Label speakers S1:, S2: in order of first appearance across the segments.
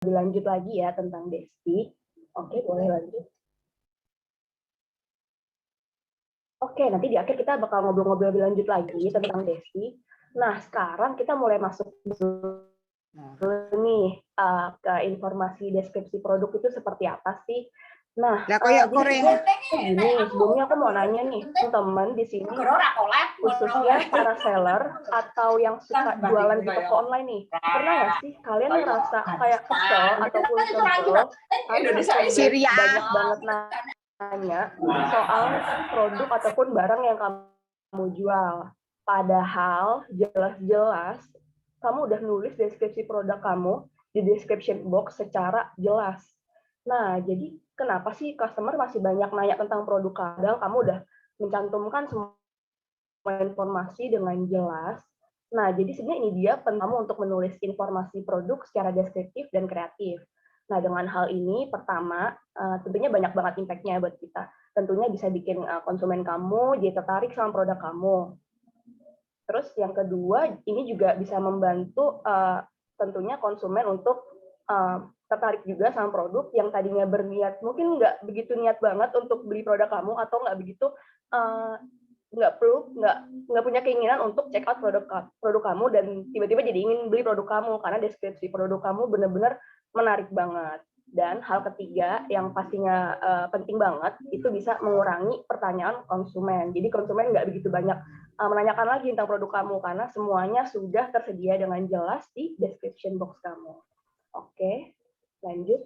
S1: lebih lanjut lagi ya tentang Desti. Oke, boleh lanjut. Oke, nanti di akhir kita bakal ngobrol-ngobrol lebih lanjut lagi tentang Desti. Nah, sekarang kita mulai masuk nih ke informasi deskripsi produk itu seperti apa sih. Nah, jadi ini sebelumnya aku mau nanya nih, teman-teman di sini khususnya para seller atau yang suka jualan di toko online nih, pernah nggak sih kalian ngerasa kayak kesel ataupun sebel karena banyak banget nanya soal produk ataupun barang yang kamu jual, padahal jelas-jelas kamu udah nulis deskripsi produk kamu di description box secara jelas. Nah, jadi kenapa sih customer masih banyak nanya tentang produk kadang kamu udah mencantumkan semua informasi dengan jelas. Nah, jadi sebenarnya ini dia penting kamu untuk menulis informasi produk secara deskriptif dan kreatif. Nah, dengan hal ini, pertama, tentunya banyak banget impact-nya buat kita. Tentunya bisa bikin konsumen kamu jadi tertarik sama produk kamu. Terus yang kedua, ini juga bisa membantu tentunya konsumen untuk tertarik juga sama produk yang tadinya berniat, mungkin nggak begitu niat banget untuk beli produk kamu atau nggak begitu nggak punya keinginan untuk check out produk kamu dan tiba-tiba jadi ingin beli produk kamu karena deskripsi produk kamu benar-benar menarik banget. Dan hal ketiga yang pastinya penting banget itu bisa mengurangi pertanyaan konsumen. Jadi konsumen nggak begitu banyak menanyakan lagi tentang produk kamu karena semuanya sudah tersedia dengan jelas di description box kamu. Oke, lanjut.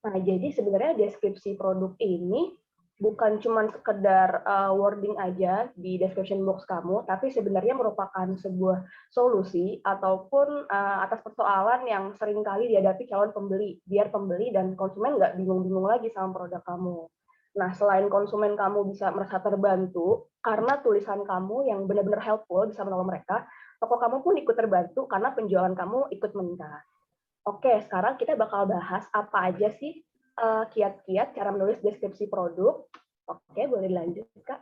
S1: Nah, jadi sebenarnya deskripsi produk ini bukan cuma sekedar wording aja di description box kamu, tapi sebenarnya merupakan sebuah solusi ataupun atas persoalan yang sering kali dihadapi calon pembeli, biar pembeli dan konsumen nggak bingung-bingung lagi sama produk kamu. Nah, selain konsumen kamu bisa merasa terbantu, karena tulisan kamu yang benar-benar helpful bisa menolong mereka, toko kamu pun ikut terbantu karena penjualan kamu ikut meningkat. Oke, sekarang kita bakal bahas apa aja sih kiat-kiat cara menulis deskripsi produk. Oke, boleh dilanjut, Kak.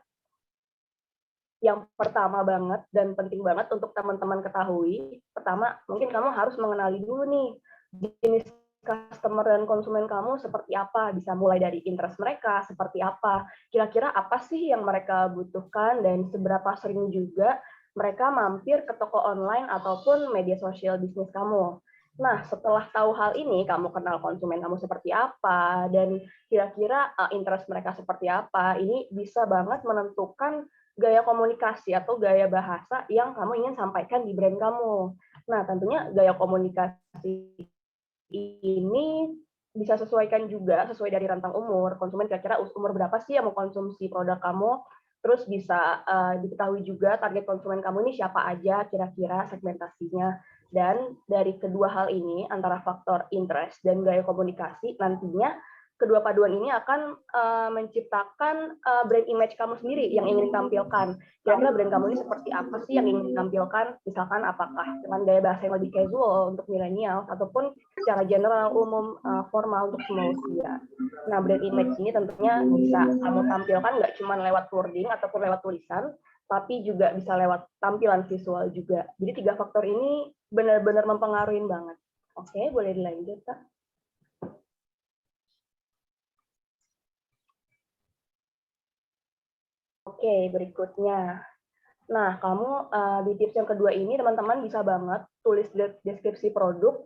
S1: Yang pertama banget dan penting banget untuk teman-teman ketahui, pertama mungkin kamu harus mengenali dulu nih jenis customer dan konsumen kamu seperti apa, bisa mulai dari interest mereka seperti apa, kira-kira apa sih yang mereka butuhkan dan seberapa sering juga mereka mampir ke toko online ataupun media sosial bisnis kamu. Nah, setelah tahu hal ini, kamu kenal konsumen kamu seperti apa, dan kira-kira interest mereka seperti apa, ini bisa banget menentukan gaya komunikasi atau gaya bahasa yang kamu ingin sampaikan di brand kamu. Nah, tentunya gaya komunikasi ini bisa sesuaikan juga sesuai dari rentang umur. Konsumen kira-kira umur berapa sih yang mau konsumsi produk kamu, terus bisa diketahui juga target konsumen kamu ini siapa aja kira-kira segmentasinya. Dan dari kedua hal ini, antara faktor interest dan gaya komunikasi, nantinya kedua paduan ini akan menciptakan brand image kamu sendiri yang ingin ditampilkan. Kira-kira brand kamu ini seperti apa sih yang ingin ditampilkan? Misalkan apakah dengan gaya bahasa yang lebih casual untuk milenial, ataupun secara general, umum, formal untuk semua usia. Nah, brand image ini tentunya bisa kamu tampilkan nggak cuma lewat wording ataupun lewat tulisan, tapi juga bisa lewat tampilan visual juga. Jadi 3 faktor ini benar-benar mempengaruhi banget. Oke, boleh dilanjut, Kak. Oke, berikutnya. Nah, kamu di tips yang kedua ini, teman-teman bisa banget tulis deskripsi produk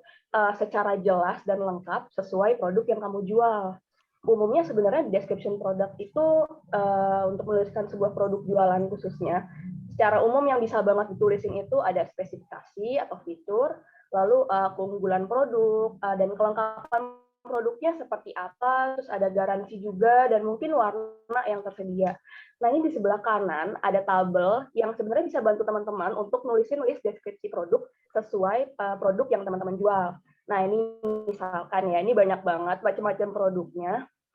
S1: secara jelas dan lengkap sesuai produk yang kamu jual. Umumnya sebenarnya description produk itu untuk menuliskan sebuah produk jualan khususnya, secara umum yang bisa banget ditulisin itu ada spesifikasi atau fitur, lalu keunggulan produk, dan kelengkapan produknya seperti apa, terus ada garansi juga, dan mungkin warna yang tersedia. Nah, ini di sebelah kanan ada tabel yang sebenarnya bisa bantu teman-teman untuk nulisin list deskripsi produk sesuai produk yang teman-teman jual. Nah, ini misalkan ya, ini banyak banget macam-macam produknya.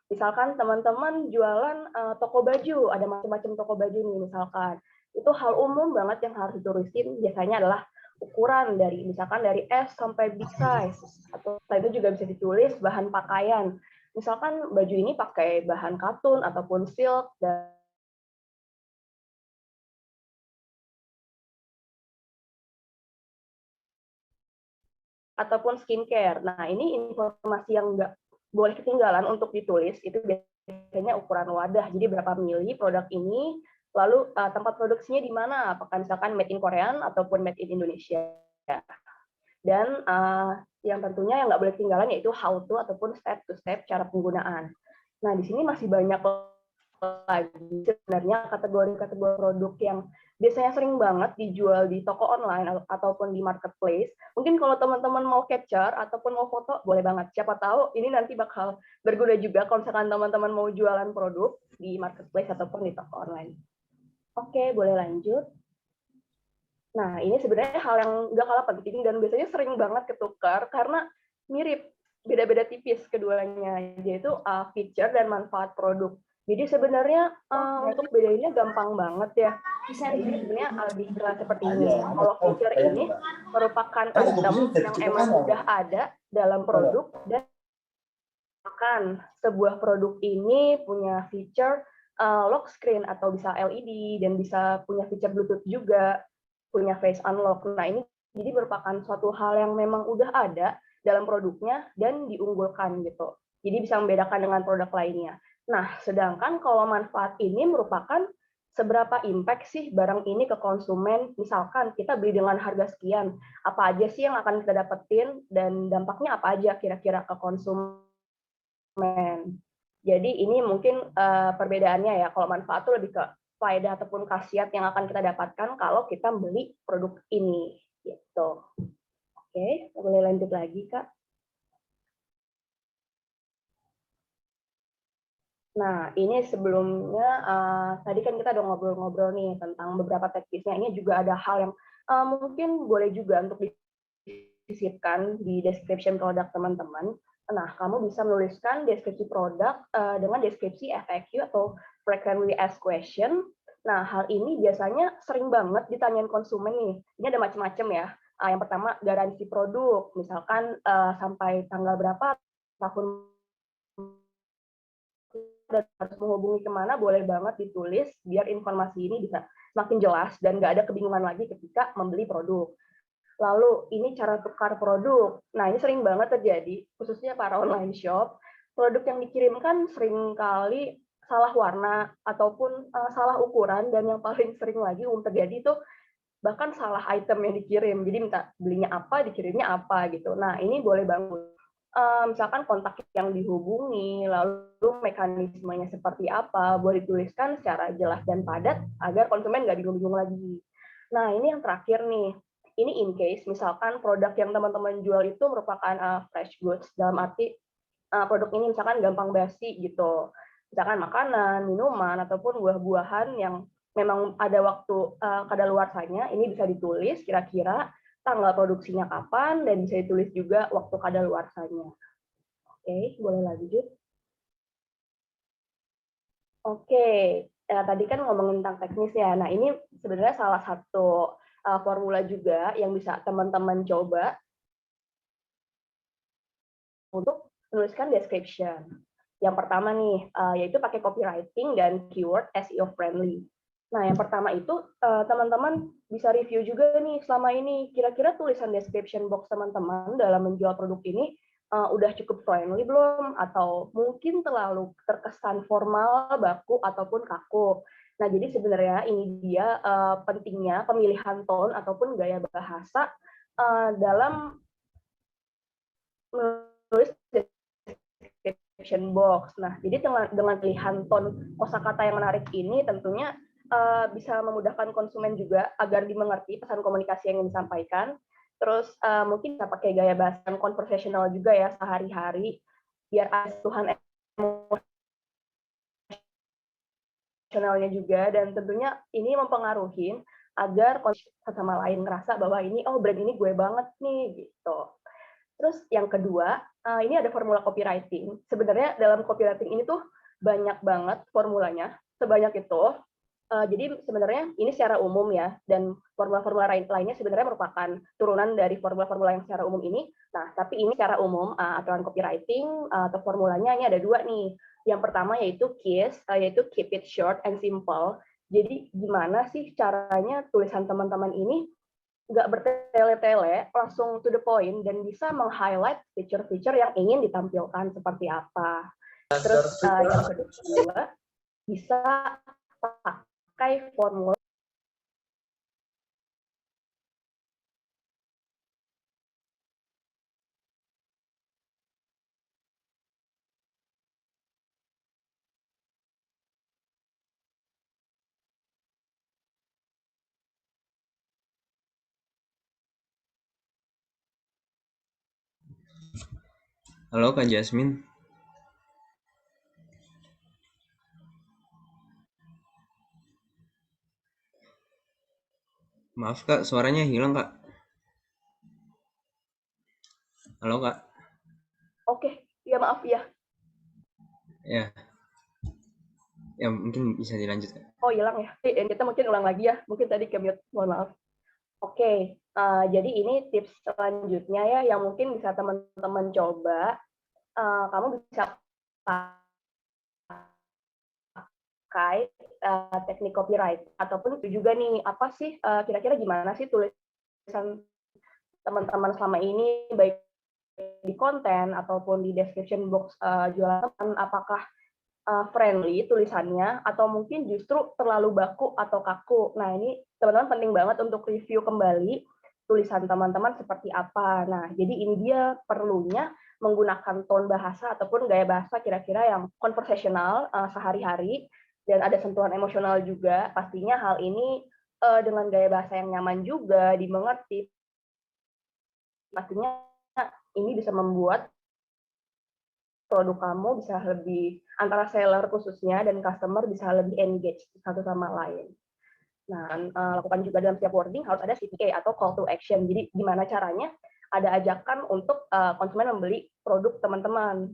S1: Misalkan teman-teman jualan toko baju, ada macam-macam toko baju nih misalkan. Itu hal umum banget yang harus ditulisin biasanya adalah ukuran dari misalkan dari S sampai big size, atau itu juga bisa ditulis bahan pakaian. Misalkan baju ini pakai bahan katun ataupun silk, dan ataupun skincare. Nah, ini informasi yang nggak boleh ketinggalan untuk ditulis, itu biasanya ukuran wadah, jadi berapa mili produk ini, lalu tempat produksinya di mana, apakah misalkan made in Korea ataupun made in Indonesia. Dan yang tentunya yang nggak boleh ketinggalan yaitu how to ataupun step to step cara penggunaan. Nah, di sini masih banyak lagi sebenarnya kategori-kategori produk yang biasanya sering banget dijual di toko online ataupun di marketplace. Mungkin kalau teman-teman mau capture ataupun mau foto, boleh banget. Siapa tahu ini nanti bakal berguna juga kalau misalkan teman-teman mau jualan produk di marketplace ataupun di toko online. Oke, boleh lanjut. Nah, ini sebenarnya hal yang nggak kalah penting dan biasanya sering banget ketukar karena mirip, beda-beda tipis keduanya, yaitu feature dan manfaat produk. Jadi sebenarnya untuk bedainnya gampang banget ya. Jadi sebenarnya lebih jelas seperti ini. Kalau feature ini merupakan item yang emang udah ada dalam produk dan akan sebuah produk ini punya feature lock screen atau bisa LED dan bisa punya feature Bluetooth juga, punya face unlock. Nah, ini jadi merupakan suatu hal yang memang udah ada dalam produknya dan diunggulkan gitu. Jadi bisa membedakan dengan produk lainnya. Nah, sedangkan kalau manfaat ini merupakan seberapa impact sih barang ini ke konsumen. Misalkan kita beli dengan harga sekian, apa aja sih yang akan kita dapetin dan dampaknya apa aja kira-kira ke konsumen. Jadi ini mungkin perbedaannya ya, kalau manfaat itu lebih ke faedah ataupun khasiat yang akan kita dapatkan kalau kita beli produk ini gitu. Oke, boleh lanjut lagi Kak. Nah, ini sebelumnya tadi kan kita udah ngobrol-ngobrol nih tentang beberapa teknisnya. Ini juga ada hal yang mungkin boleh juga untuk disisipkan di description produk teman-teman. Nah, kamu bisa menuliskan deskripsi produk dengan deskripsi FAQ atau frequently asked question. Nah, hal ini biasanya sering banget ditanyain konsumen nih. Ini ada macam-macam ya. Yang pertama, garansi produk. Misalkan sampai tanggal berapa tahun dan harus menghubungi kemana, boleh banget ditulis biar informasi ini bisa semakin jelas dan nggak ada kebingungan lagi ketika membeli produk. Lalu ini cara tukar produk. Nah, ini sering banget terjadi, khususnya para online shop. Produk yang dikirimkan sering kali salah warna ataupun salah ukuran, dan yang paling sering lagi terjadi itu bahkan salah item yang dikirim. Jadi minta belinya apa, dikirimnya apa gitu. Nah, ini boleh banget. Misalkan kontak yang dihubungi, lalu mekanismenya seperti apa, boleh dituliskan secara jelas dan padat agar konsumen nggak bingung-bingung lagi. Nah, ini yang terakhir nih. Ini in case misalkan produk yang teman-teman jual itu merupakan fresh goods, dalam arti produk ini misalkan gampang basi gitu. Misalkan makanan, minuman, ataupun buah-buahan yang memang ada waktu kadaluarsanya, ini bisa ditulis kira-kira tanggal produksinya kapan, dan bisa ditulis juga waktu kadaluarsanya. Oke, boleh lanjut. Oke, tadi kan ngomongin tentang teknis ya. Nah, ini sebenarnya salah satu formula juga yang bisa teman-teman coba untuk menuliskan description. Yang pertama nih, yaitu pakai copywriting dan keyword SEO friendly. Nah, yang pertama itu teman-teman bisa review juga nih selama ini, kira-kira tulisan description box teman-teman dalam menjual produk ini udah cukup friendly belum? Atau mungkin terlalu terkesan formal, baku, ataupun kaku. Nah, jadi sebenarnya ini dia pentingnya pemilihan tone ataupun gaya bahasa dalam menulis description box. Nah, jadi dengan pilihan tone kosakata yang menarik ini tentunya bisa memudahkan konsumen juga agar dimengerti pesan komunikasi yang ingin disampaikan. Terus mungkin bisa pakai gaya bahasa yang konversasional juga ya sehari-hari, biar ada sentuhan emosionalnya juga, dan tentunya ini mempengaruhi agar satu sama lain ngerasa bahwa ini, oh brand ini gue banget nih gitu. Terus yang kedua, ini ada formula copywriting. Sebenarnya dalam copywriting ini tuh banyak banget formulanya, sebanyak itu. Jadi sebenarnya ini secara umum ya, dan formula-formula lainnya sebenarnya merupakan turunan dari formula-formula yang secara umum ini. Nah, tapi ini secara umum aturan copywriting atau formulanya ini ada dua nih. Yang pertama yaitu KISS, yaitu keep it short and simple. Jadi gimana sih caranya tulisan teman-teman ini nggak bertele-tele, langsung to the point, dan bisa meng-highlight feature-feature yang ingin ditampilkan seperti apa. Terus yang kedua, bisa pakai formula.
S2: Halo Kak Jasmine, maaf Kak, suaranya hilang Kak. Halo Kak,
S1: Oke, ya maaf ya.
S2: ya, ya mungkin bisa dilanjut Kak.
S1: Oh, hilang ya. Kita mungkin ulang lagi ya. Mungkin tadi ke-mute, mohon maaf. Oke, jadi ini tips selanjutnya ya, yang mungkin bisa teman-teman coba. Kamu bisa pakai teknik copyright, ataupun juga nih, apa sih, kira-kira gimana sih tulisan teman-teman selama ini, baik di konten ataupun di description box jualan teman, apakah friendly tulisannya, atau mungkin justru terlalu baku atau kaku. Nah, ini teman-teman penting banget untuk review kembali tulisan teman-teman seperti apa. Nah, jadi ini dia perlunya menggunakan tone bahasa ataupun gaya bahasa kira-kira yang konversasional sehari-hari, dan ada sentuhan emosional juga. Pastinya hal ini dengan gaya bahasa yang nyaman juga, dimengerti. Pastinya ini bisa membuat produk kamu bisa lebih, antara seller khususnya dan customer bisa lebih engage satu sama lain. Nah, lakukan juga dalam setiap wording harus ada CTA atau call to action. Jadi gimana caranya ada ajakan untuk konsumen membeli produk teman-teman.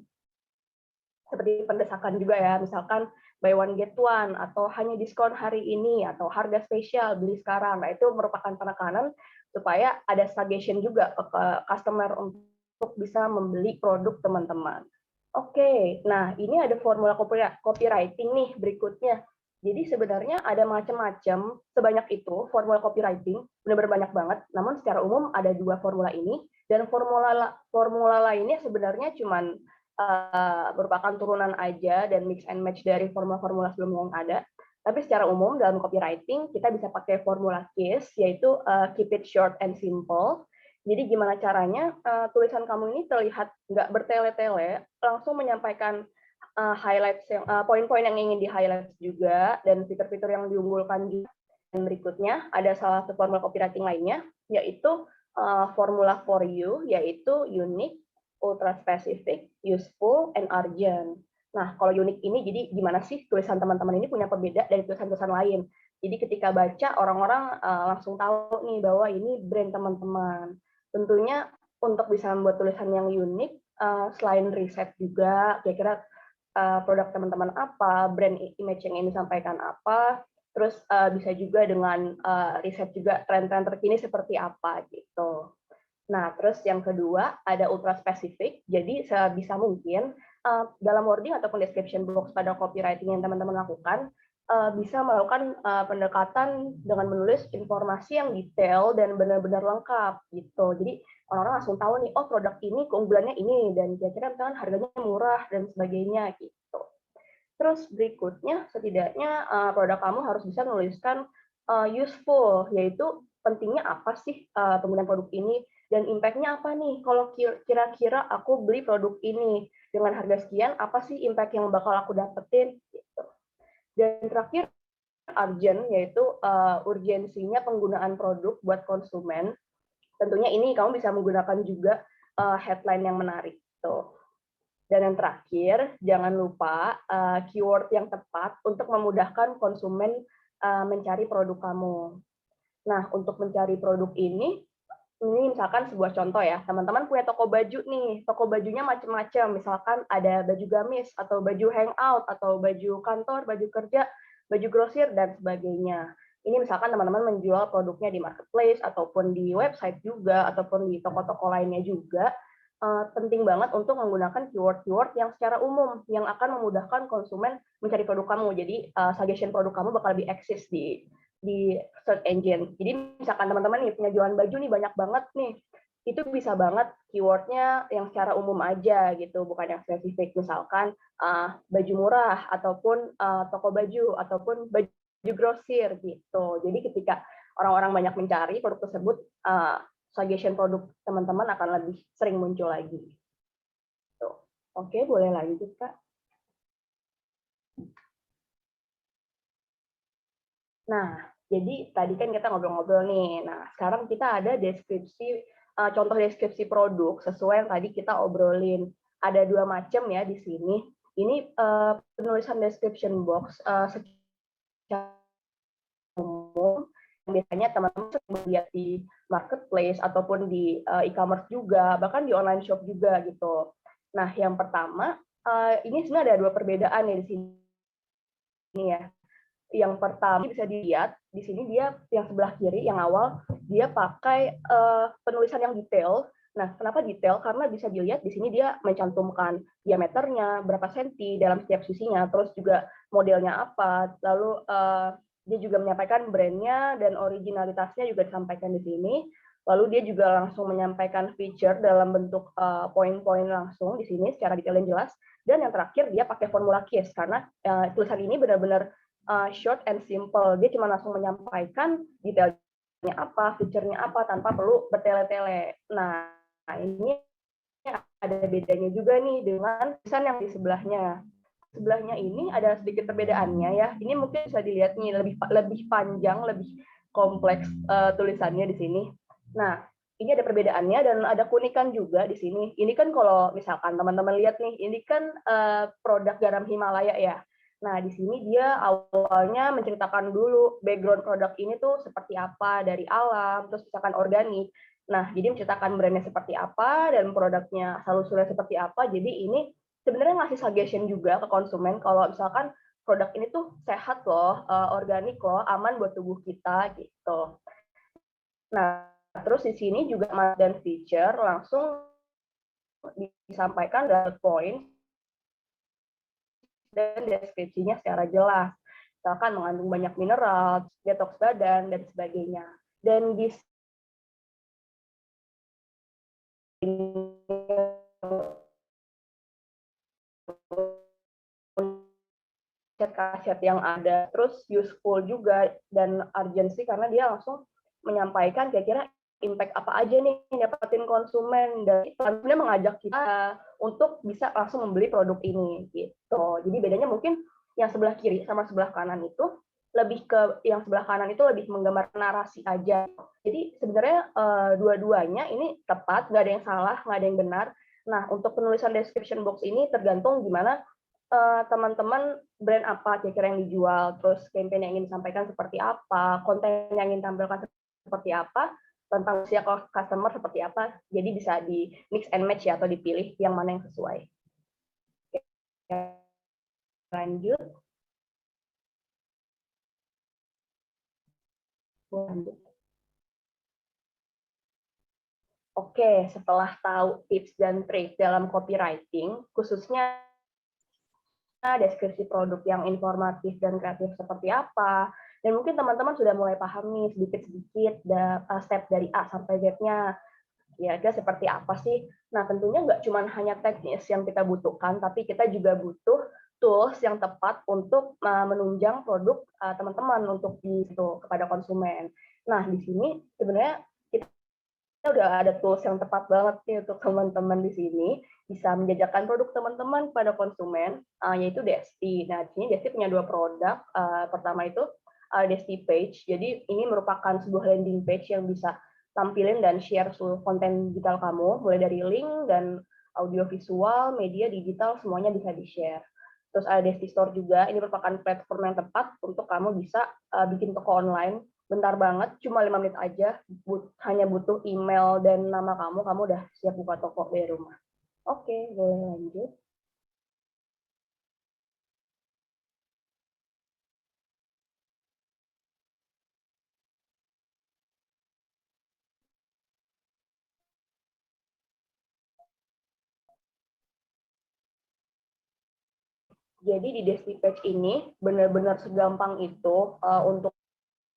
S1: Seperti pendesakan juga ya, misalkan buy one get one, atau hanya diskon hari ini, atau harga spesial beli sekarang. Nah, itu merupakan penekanan supaya ada suggestion juga ke customer untuk bisa membeli produk teman-teman. Oke, nah ini ada formula copywriting nih berikutnya. Jadi sebenarnya ada macam-macam, sebanyak itu formula copywriting, benar-benar banyak banget. Namun secara umum ada dua formula ini, dan formula lainnya sebenarnya cuman merupakan turunan aja dan mix and match dari formula-formula sebelumnya yang ada. Tapi secara umum dalam copywriting kita bisa pakai formula KISS, yaitu keep it short and simple. Jadi gimana caranya tulisan kamu ini terlihat nggak bertele-tele, langsung menyampaikan highlights yang poin-poin yang ingin di highlight juga, dan fitur-fitur yang diunggulkan juga. Dan berikutnya ada salah satu formula copywriting lainnya, yaitu formula for you, yaitu unique, ultra specific, useful, and urgent. Nah, kalau unik ini jadi gimana sih tulisan teman-teman ini punya pembeda dari tulisan-tulisan lain. Jadi ketika baca orang-orang langsung tahu nih bahwa ini brand teman-teman. Tentunya untuk bisa membuat tulisan yang unik, selain riset juga kira-kira produk teman-teman apa, brand image yang ingin disampaikan apa, terus bisa juga dengan riset juga tren-tren terkini seperti apa gitu. Nah, terus yang kedua ada ultra spesifik. Jadi sebisa mungkin dalam wording ataupun description box pada copywriting yang teman-teman lakukan bisa melakukan pendekatan dengan menulis informasi yang detail dan benar-benar lengkap gitu. Jadi orang-orang langsung tahu nih, oh produk ini keunggulannya ini, dan kira-kira misalkan harganya murah dan sebagainya gitu. Terus berikutnya, setidaknya produk kamu harus bisa menuliskan useful, yaitu pentingnya apa sih penggunaan produk ini, dan impact-nya apa nih kalau kira-kira aku beli produk ini dengan harga sekian, apa sih impact yang bakal aku dapetin gitu. Dan terakhir urgent, yaitu urgensinya penggunaan produk buat konsumen. Tentunya ini kamu bisa menggunakan juga headline yang menarik tuh. Dan yang terakhir, jangan lupa keyword yang tepat untuk memudahkan konsumen mencari produk kamu. Nah, untuk mencari produk ini misalkan sebuah contoh ya, teman-teman punya toko baju nih, toko bajunya macam-macam, misalkan ada baju gamis, atau baju hangout, atau baju kantor, baju kerja, baju grosir, dan sebagainya. Ini misalkan teman-teman menjual produknya di marketplace, ataupun di website juga, ataupun di toko-toko lainnya juga, penting banget untuk menggunakan keyword-keyword yang secara umum, yang akan memudahkan konsumen mencari produk kamu. Jadi, suggestion produk kamu bakal lebih eksis di di search engine. Jadi misalkan teman-teman nih punya jualan baju nih banyak banget nih, itu bisa banget keywordnya yang secara umum aja gitu, bukan yang spesifik. Misalkan baju murah ataupun toko baju ataupun baju grosir gitu. Jadi ketika orang-orang banyak mencari produk tersebut, suggestion produk teman-teman akan lebih sering muncul lagi. Tuh. Oke, boleh lanjut Kak. Nah, jadi tadi kan kita ngobrol-ngobrol nih. Nah, sekarang kita ada deskripsi, contoh deskripsi produk sesuai yang tadi kita obrolin. Ada 2 macam ya di sini. Ini penulisan description box secara umum, biasanya teman-teman sering melihat di marketplace ataupun di e-commerce juga, bahkan di online shop juga gitu. Nah, yang pertama, ini sebenarnya ada 2 perbedaan ya di sini ya. Yang pertama bisa dilihat di sini dia yang sebelah kiri yang awal dia pakai penulisan yang detail. Nah, kenapa detail? Karena bisa dilihat di sini dia mencantumkan diameternya berapa senti dalam setiap sisinya, terus juga modelnya apa, lalu dia juga menyampaikan brandnya dan originalitasnya juga disampaikan di sini. Lalu dia juga langsung menyampaikan feature dalam bentuk poin-poin langsung di sini secara detail dan jelas. Dan yang terakhir dia pakai formula case karena tulisan ini benar-benar short and simple. Dia cuma langsung menyampaikan detailnya apa, fiturnya apa, tanpa perlu bertele-tele. Nah, ini ada bedanya juga nih dengan tulisan yang di sebelahnya. Sebelahnya ini ada sedikit perbedaannya ya. Ini mungkin bisa dilihat nih lebih panjang, lebih kompleks tulisannya di sini. Nah, ini ada perbedaannya dan ada keunikan juga di sini. Ini kan kalau misalkan teman-teman lihat nih, ini kan produk garam Himalaya ya. Nah, di sini dia awalnya menceritakan dulu background produk ini tuh seperti apa dari alam, terus misalkan organik. Nah, jadi menceritakan brandnya seperti apa dan produknya asal-usulnya seperti apa. Jadi ini sebenarnya ngasih suggestion juga ke konsumen kalau misalkan produk ini tuh sehat loh, organik loh, aman buat tubuh kita gitu. Nah, terus di sini juga dan feature langsung disampaikan dari poin dan deskripsinya secara jelas. Misalkan mengandung banyak mineral, detox badan, dan sebagainya. Dan di kaset yang ada, terus useful juga dan urgency karena dia langsung menyampaikan kira-kira impact apa aja nih yang dapatin konsumen dan sebenarnya mengajak kita untuk bisa langsung membeli produk ini gitu. Jadi bedanya mungkin yang sebelah kiri sama sebelah kanan itu lebih ke yang sebelah kanan itu lebih menggambar narasi aja. Jadi sebenarnya dua-duanya ini tepat, nggak ada yang salah, nggak ada yang benar. Nah, untuk penulisan description box ini tergantung gimana teman-teman brand apa kira-kira yang dijual, terus campaign yang ingin disampaikan seperti apa, konten yang ingin tampilkan seperti apa, tentang usia customer seperti apa, jadi bisa di mix and match ya, atau dipilih yang mana yang sesuai. Lanjut. Lanjut. Oke, setelah tahu tips dan trik dalam copywriting, khususnya deskripsi produk yang informatif dan kreatif seperti apa. Dan mungkin teman-teman sudah mulai paham nih sedikit-sedikit step dari A sampai Z-nya. Kira-kira seperti apa sih? Nah, tentunya nggak cuma hanya teknis yang kita butuhkan, tapi kita juga butuh tools yang tepat untuk menunjang produk teman-teman untuk itu kepada konsumen. Nah, di sini sebenarnya udah ada tools yang tepat banget nih untuk teman-teman di sini bisa menjajakan produk teman-teman pada konsumen, yaitu Desti. Nah, di sini Desti punya 2 produk. Pertama itu Desti Page. Jadi ini merupakan sebuah landing page yang bisa tampilin dan share seluruh konten digital kamu, mulai dari link dan audio visual, media digital, semuanya bisa di-share. Terus ada Desti Store juga, ini merupakan platform yang tepat untuk kamu bisa bikin toko online. Bentar banget, cuma 5 menit aja, hanya butuh email dan nama kamu udah siap buka toko dari rumah. Oke, boleh lanjut. Jadi di Desti Page ini benar-benar segampang itu untuk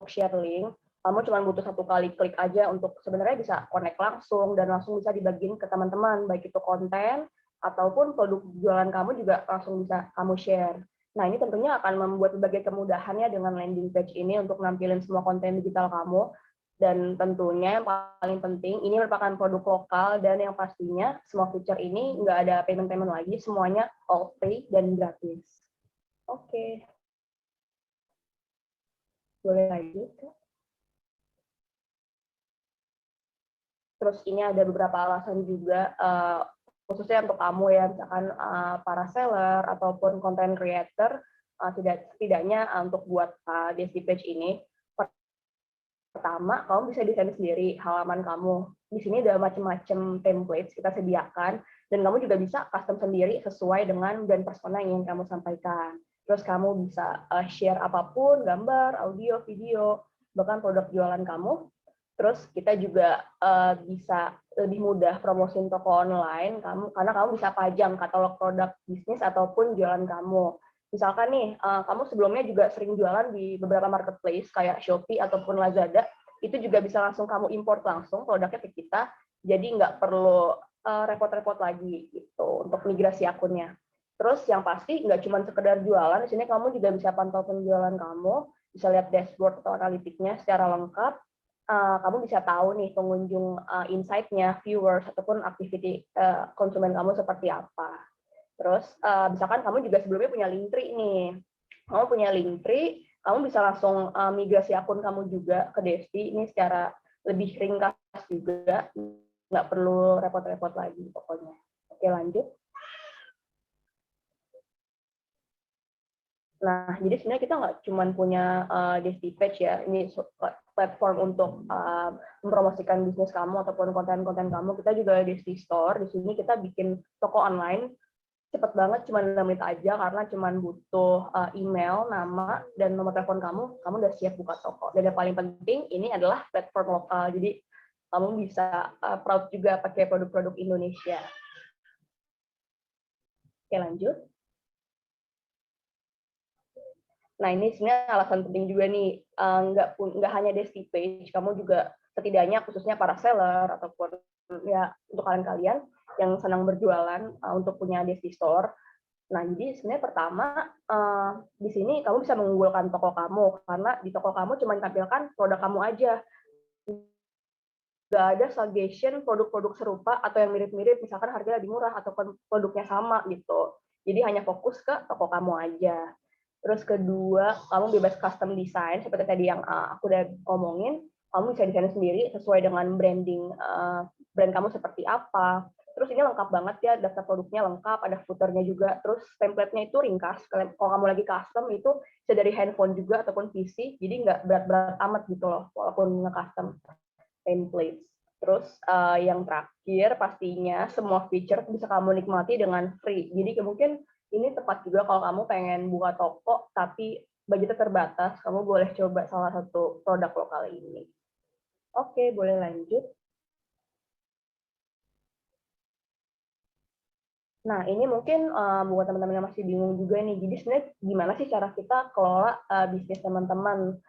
S1: share link, kamu cuma butuh satu kali klik aja untuk sebenarnya bisa connect langsung dan langsung bisa dibagiin ke teman-teman, baik itu konten ataupun produk jualan kamu juga langsung bisa kamu share. Nah, ini tentunya akan membuat berbagai kemudahannya dengan landing page ini untuk nampilin semua konten digital kamu. Dan tentunya yang paling penting, ini merupakan produk lokal dan yang pastinya semua feature ini nggak ada payment-payment lagi, semuanya all free dan gratis. Oke. Boleh lanjut. Terus ini ada beberapa alasan juga, khususnya untuk kamu ya, misalkan para seller ataupun content creator, setidaknya untuk buat Desi Page ini, pertama, kamu bisa desain sendiri halaman kamu. Di sini ada macam-macam templates kita sediakan, dan kamu juga bisa custom sendiri sesuai dengan brand persona yang ingin kamu sampaikan. Terus kamu bisa share apapun, gambar, audio, video, bahkan produk jualan kamu. Terus kita juga bisa lebih mudah promosiin toko online kamu, karena kamu bisa pajang katalog produk bisnis ataupun jualan kamu. Misalkan nih, kamu sebelumnya juga sering jualan di beberapa marketplace kayak Shopee ataupun Lazada, itu juga bisa langsung kamu import langsung produknya ke kita, jadi nggak perlu repot-repot lagi gitu untuk migrasi akunnya. Terus yang pasti nggak cuma sekedar jualan, di sini kamu juga bisa pantau penjualan kamu, bisa lihat dashboard atau analitiknya secara lengkap. Kamu bisa tahu nih pengunjung insight-nya, viewers ataupun activity konsumen kamu seperti apa. Terus misalkan kamu juga sebelumnya punya Linktree nih, kamu punya Linktree, kamu bisa langsung migrasi akun kamu juga ke Desti ini secara lebih ringkas juga, nggak perlu repot-repot lagi pokoknya. Oke, lanjut. Nah, jadi sebenarnya kita nggak cuma punya Desti Page ya, ini platform untuk mempromosikan bisnis kamu ataupun konten-konten kamu. Kita juga Desti Store, di sini kita bikin toko online cepet banget, cuma 6 menit aja, karena cuma butuh email, nama, dan nomor telepon kamu udah siap buka toko. Dan yang paling penting, ini adalah platform lokal, jadi kamu bisa proud juga pakai produk-produk Indonesia. Oke, lanjut. Nah, ini sebenarnya alasan penting juga nih, nggak hanya Desti Page, kamu juga setidaknya khususnya para seller, ataupun ya untuk kalian-kalian yang senang berjualan untuk punya Desti Store. Nah, jadi sebenarnya pertama, di sini kamu bisa mengunggulkan toko kamu, karena di toko kamu cuma tampilkan produk kamu aja. Nggak ada suggestion produk-produk serupa atau yang mirip-mirip, misalkan harganya lebih murah, ataupun produknya sama gitu. Jadi hanya fokus ke toko kamu aja. Terus kedua, kamu bebas custom design, seperti tadi yang aku udah ngomongin, kamu bisa desain sendiri sesuai dengan branding brand kamu seperti apa. Terus ini lengkap banget ya, daftar produknya lengkap, ada footernya juga. Terus template-nya itu ringkas. Kalau kamu lagi custom itu bisa dari handphone juga ataupun PC, jadi nggak berat-berat amat gitu loh, walaupun nge-custom templates. Terus yang terakhir pastinya semua feature bisa kamu nikmati dengan free. Jadi mungkin ini tepat juga kalau kamu pengen buka toko tapi budgetnya terbatas, kamu boleh coba salah satu produk lokal ini. Oke, boleh lanjut. Nah, ini mungkin buat teman-teman yang masih bingung juga nih. Jadi sebenarnya gimana sih cara kita kelola bisnis teman-teman?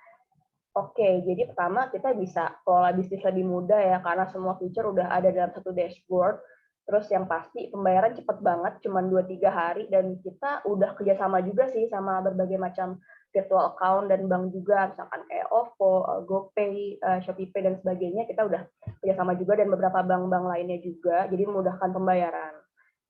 S1: Oke, jadi pertama kita bisa kelola bisnis lebih mudah ya, karena semua feature udah ada dalam satu dashboard. Terus yang pasti pembayaran cepet banget, cuma 2-3 hari, dan kita udah kerjasama juga sih sama berbagai macam virtual account dan bank juga, misalkan kayak OVO, GoPay, ShopeePay, dan sebagainya, kita udah kerjasama juga, dan beberapa bank-bank lainnya juga, jadi memudahkan pembayaran.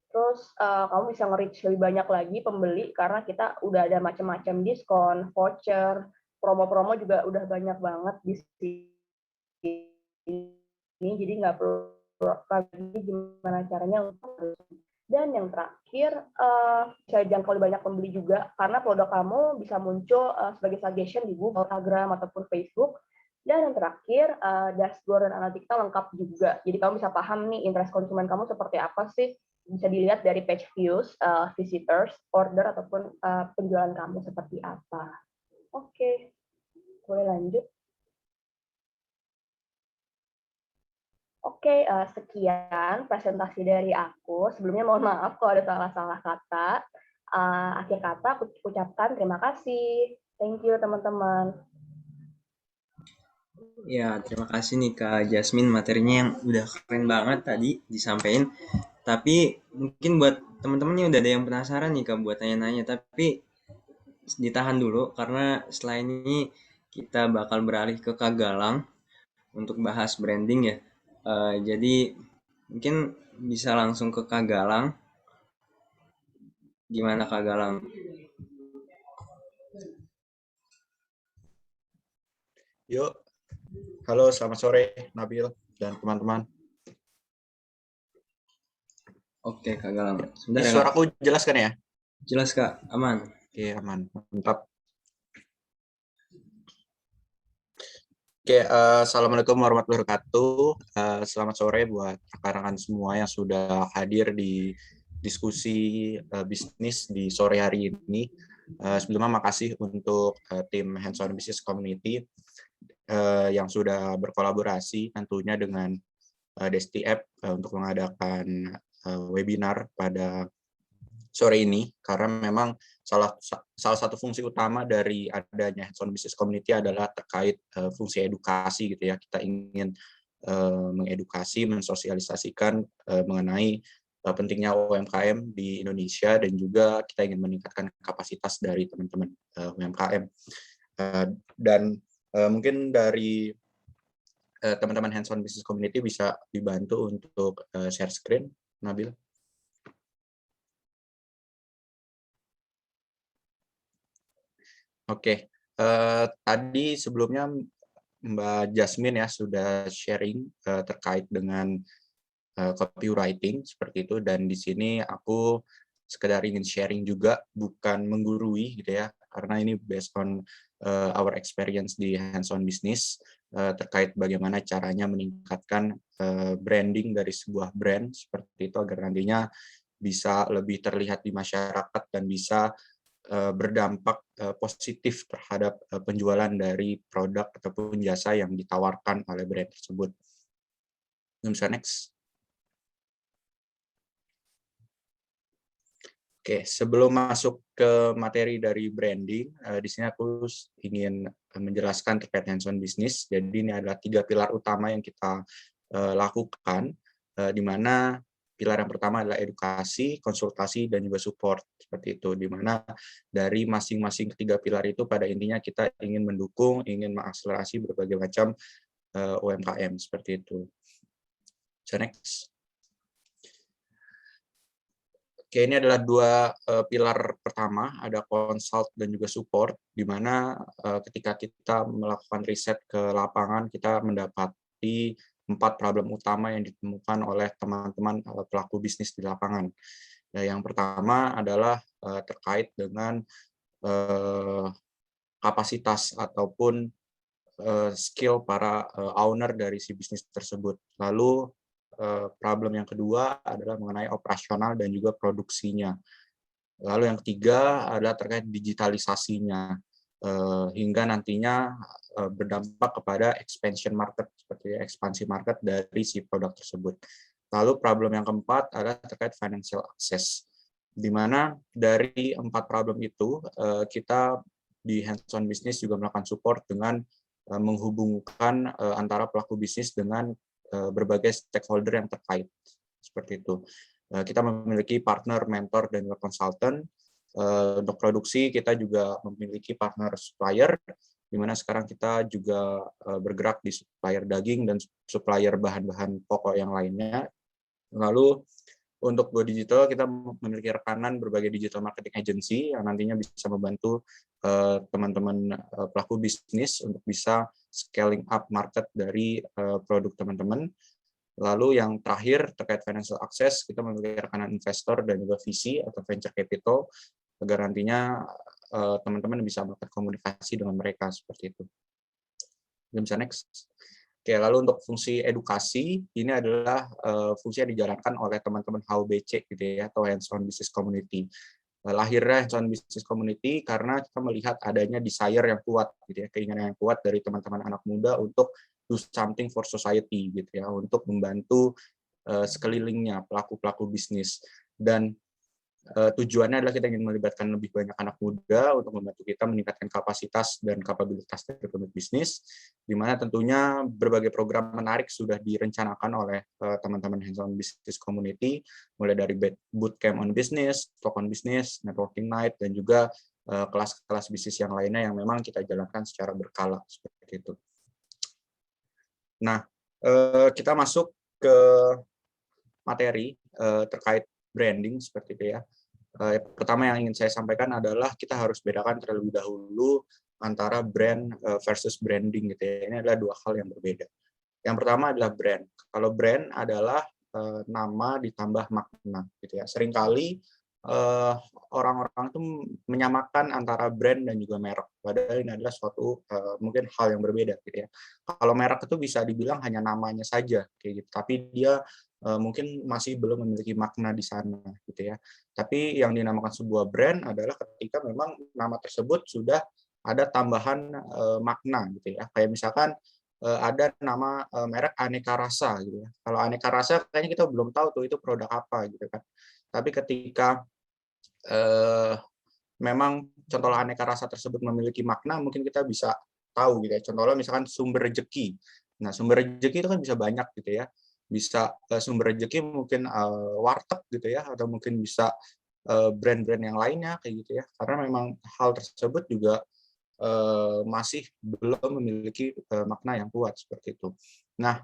S1: Terus kamu bisa nge-reach lebih banyak lagi pembeli karena kita udah ada macam-macam diskon, voucher, promo-promo juga udah banyak banget di sini, jadi nggak perlu lagi gimana caranya untuk. Dan yang terakhir, bisa jangkau lebih banyak pembeli juga karena produk kamu bisa muncul sebagai suggestion di Google, Instagram, ataupun Facebook. Dan yang terakhir, dashboard dan analitika lengkap juga. Jadi kamu bisa paham nih interest konsumen kamu seperti apa sih, bisa dilihat dari page views, visitors, order, ataupun penjualan kamu seperti apa. Oke, boleh lanjut. Oke, sekian presentasi dari aku. Sebelumnya mohon maaf kalau ada salah-salah kata. Akhir kata aku ucapkan terima kasih. Thank you teman-teman.
S2: Ya, terima kasih nih Kak Jasmine, materinya yang udah keren banget tadi disampaikan. Tapi mungkin buat teman-temannya udah ada yang penasaran nih Kak buat tanya-nanya, tapi ditahan dulu karena setelah ini kita bakal beralih ke Kak Galang untuk bahas branding ya. Jadi mungkin bisa langsung ke Kak Galang. Gimana Kak Galang?
S3: Yuk, halo selamat sore Nabil dan teman-teman.
S2: Oke Kak Galang.
S3: Ini
S2: Sebentar ya Kak.
S3: suaraku jelas kan ya?
S2: Jelas Kak, aman.
S3: Oke, aman. Mantap. Oke, Assalamualaikum warahmatullahi wabarakatuh. Selamat sore buat rekan-rekan semua yang sudah hadir di diskusi bisnis di sore hari ini. Sebelumnya makasih untuk tim Hands-on Business Community yang sudah berkolaborasi tentunya dengan Desti App untuk mengadakan webinar pada sore ini, karena memang salah satu fungsi utama dari adanya Hands-on Business Community adalah terkait fungsi edukasi gitu ya. Kita ingin mengedukasi, mensosialisasikan mengenai pentingnya UMKM di Indonesia, dan juga kita ingin meningkatkan kapasitas dari teman-teman UMKM. Dan mungkin dari teman-teman Hands-on Business Community bisa dibantu untuk share screen, Nabil. Oke, tadi sebelumnya Mbak Jasmine ya sudah sharing terkait dengan copywriting seperti itu, dan di sini aku sekedar ingin sharing juga, bukan menggurui gitu ya, karena ini based on our experience di hands-on business terkait bagaimana caranya meningkatkan branding dari sebuah brand seperti itu agar nantinya bisa lebih terlihat di masyarakat dan bisa berdampak positif terhadap penjualan dari produk ataupun jasa yang ditawarkan oleh brand tersebut. Bisa next. Oke, sebelum masuk ke materi dari branding, di sini aku ingin menjelaskan terkait hands-on business. Jadi ini adalah 3 pilar utama yang kita lakukan, di mana pilar yang pertama adalah edukasi, konsultasi, dan juga support. Seperti itu, di mana dari masing-masing ketiga pilar itu pada intinya kita ingin mendukung, ingin mengakselerasi berbagai macam UMKM. Seperti itu. So, next. Oke, ini adalah 2 pilar pertama, ada consult dan juga support, di mana ketika kita melakukan riset ke lapangan, kita mendapati 4 problem utama yang ditemukan oleh teman-teman pelaku bisnis di lapangan. Nah, yang pertama adalah terkait dengan kapasitas ataupun skill para owner dari si bisnis tersebut. Lalu problem yang kedua adalah mengenai operasional dan juga produksinya. Lalu yang ketiga adalah terkait digitalisasinya, hingga nantinya berdampak kepada expansion market, seperti ekspansi market dari si produk tersebut. Lalu problem yang keempat adalah terkait financial access, di mana dari 4 problem itu kita di hands-on business juga melakukan support dengan menghubungkan antara pelaku bisnis dengan berbagai stakeholder yang terkait. Seperti itu. Kita memiliki partner, mentor, dan juga konsultan. Untuk produksi, kita juga memiliki partner supplier, di mana sekarang kita juga bergerak di supplier daging dan supplier bahan-bahan pokok yang lainnya. Lalu untuk go digital, kita memiliki rekanan berbagai digital marketing agency yang nantinya bisa membantu teman-teman pelaku bisnis untuk bisa scaling up market dari produk teman-teman. Lalu yang terakhir terkait financial access, kita memiliki rekanan investor dan juga VC atau venture capital agar nantinya teman-teman bisa melakukan komunikasi dengan mereka seperti itu. Bisa next. Oke, lalu untuk fungsi edukasi, ini adalah fungsi yang dijalankan oleh teman-teman HUBC gitu ya, atau Hands-on Business Community. Lahirnya Hands-on Business Community karena kita melihat adanya desire yang kuat gitu ya, keinginan yang kuat dari teman-teman anak muda untuk do something for society gitu ya, untuk membantu sekelilingnya pelaku-pelaku bisnis. Dan Tujuannya adalah kita ingin melibatkan lebih banyak anak muda untuk membantu kita meningkatkan kapasitas dan kapabilitas dari pemilik bisnis, di mana tentunya berbagai program menarik sudah direncanakan oleh teman-teman hands-on business community, mulai dari bootcamp on business, talk on business, networking night, dan juga kelas-kelas bisnis yang lainnya yang memang kita jalankan secara berkala seperti itu. Nah, kita masuk ke materi terkait branding seperti itu ya. Pertama yang ingin saya sampaikan adalah kita harus bedakan terlebih dahulu antara brand versus branding gitu ya. Ini adalah dua hal yang berbeda. Yang pertama adalah brand. Kalau brand adalah nama ditambah makna gitu ya. Seringkali orang-orang itu menyamakan antara brand dan juga merek. Padahal ini adalah suatu mungkin hal yang berbeda gitu ya. Kalau merek itu bisa dibilang hanya namanya saja kayak gitu. Tapi dia mungkin masih belum memiliki makna di sana gitu ya. Tapi yang dinamakan sebuah brand adalah ketika memang nama tersebut sudah ada tambahan makna gitu ya. Kayak misalkan ada nama merek Aneka Rasa gitu ya. Kalau Aneka Rasa kayaknya kita belum tahu tuh itu produk apa gitu kan. Tapi ketika memang contohnya Aneka Rasa tersebut memiliki makna, mungkin kita bisa tahu gitu ya. Contohnya misalkan sumber rezeki. Nah, sumber rezeki itu kan bisa banyak gitu ya. Bisa sumber rezeki mungkin warteg gitu ya, atau mungkin bisa brand-brand yang lainnya kayak gitu ya. Karena memang hal tersebut juga masih belum memiliki makna yang kuat seperti itu. Nah,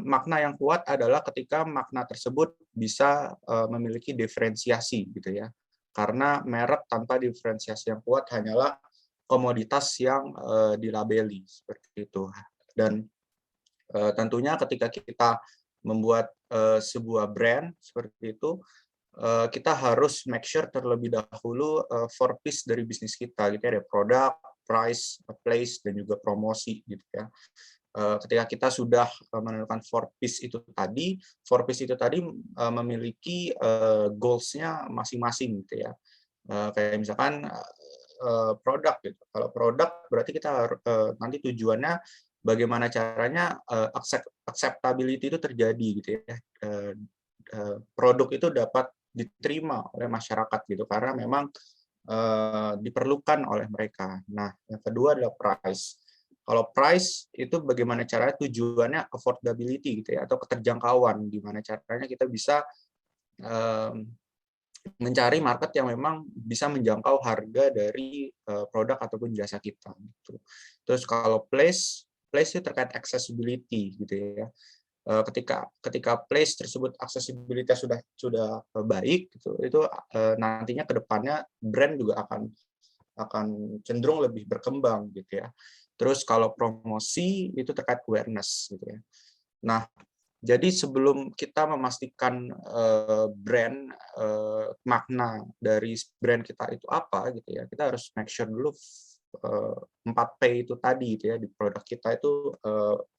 S3: makna yang kuat adalah ketika makna tersebut bisa memiliki diferensiasi gitu ya. Karena merek tanpa diferensiasi yang kuat hanyalah komoditas yang dilabeli seperti itu. Dan tentunya ketika kita membuat sebuah brand seperti itu, kita harus make sure terlebih dahulu 4Ps dari bisnis kita gitu ya, ada produk, price, place, dan juga promosi gitu ya. Ketika kita sudah menentukan 4Ps itu tadi, 4Ps itu tadi memiliki goals-nya masing-masing gitu ya. Kayak misalkan produk gitu. Kalau produk berarti kita nanti tujuannya bagaimana caranya acceptability itu terjadi gitu ya. Produk itu dapat diterima oleh masyarakat gitu karena memang diperlukan oleh mereka. Nah, yang kedua adalah price. Kalau price itu bagaimana caranya tujuannya affordability gitu ya atau keterjangkauan, gimana caranya kita bisa mencari market yang memang bisa menjangkau harga dari produk ataupun jasa kita gitu. Terus kalau place itu terkait accessibility gitu ya. Ketika place tersebut aksesibilitas sudah baik gitu, itu nantinya ke depannya brand juga akan cenderung lebih berkembang gitu ya. Terus kalau promosi itu terkait awareness gitu ya. Nah, jadi sebelum kita memastikan brand makna dari brand kita itu apa gitu ya, kita harus make sure dulu 4P itu tadi gitu ya di produk kita itu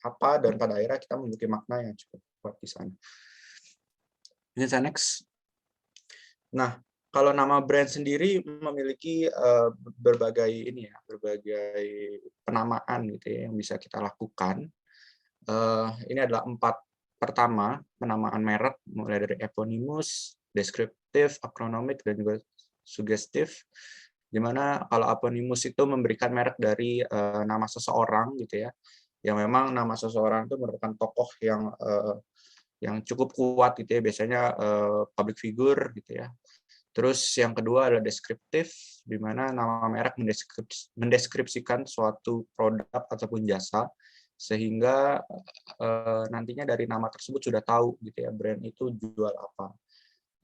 S3: apa dan pada akhirnya kita memiliki makna yang cukup kuat di sana. Ini next. Nah, kalau nama brand sendiri memiliki berbagai berbagai penamaan gitu ya yang bisa kita lakukan. Ini adalah 4. Pertama, penamaan merek mulai dari eponymous, deskriptif, akronomik, dan juga sugestif. Di mana kalau eponymous itu memberikan merek dari nama seseorang gitu ya, yang memang nama seseorang itu merupakan tokoh yang cukup kuat gitu ya, biasanya public figure gitu ya. Terus yang kedua adalah deskriptif, di mana nama merek mendeskripsikan suatu produk ataupun jasa, sehingga nantinya dari nama tersebut sudah tahu gitu ya brand itu jual apa.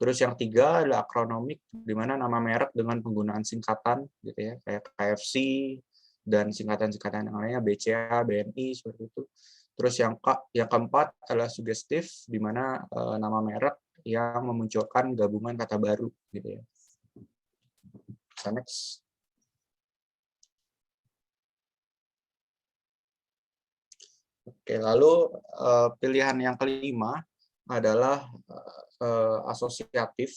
S3: Terus yang tiga adalah akronomik, di mana nama merek dengan penggunaan singkatan gitu ya, kayak KFC dan singkatan-singkatan yang lainnya BCA, BNI seperti itu. Terus yang keempat adalah sugestif, di mana nama merek yang memunculkan gabungan kata baru gitu ya. Next. Oke, lalu pilihan yang kelima adalah asosiatif,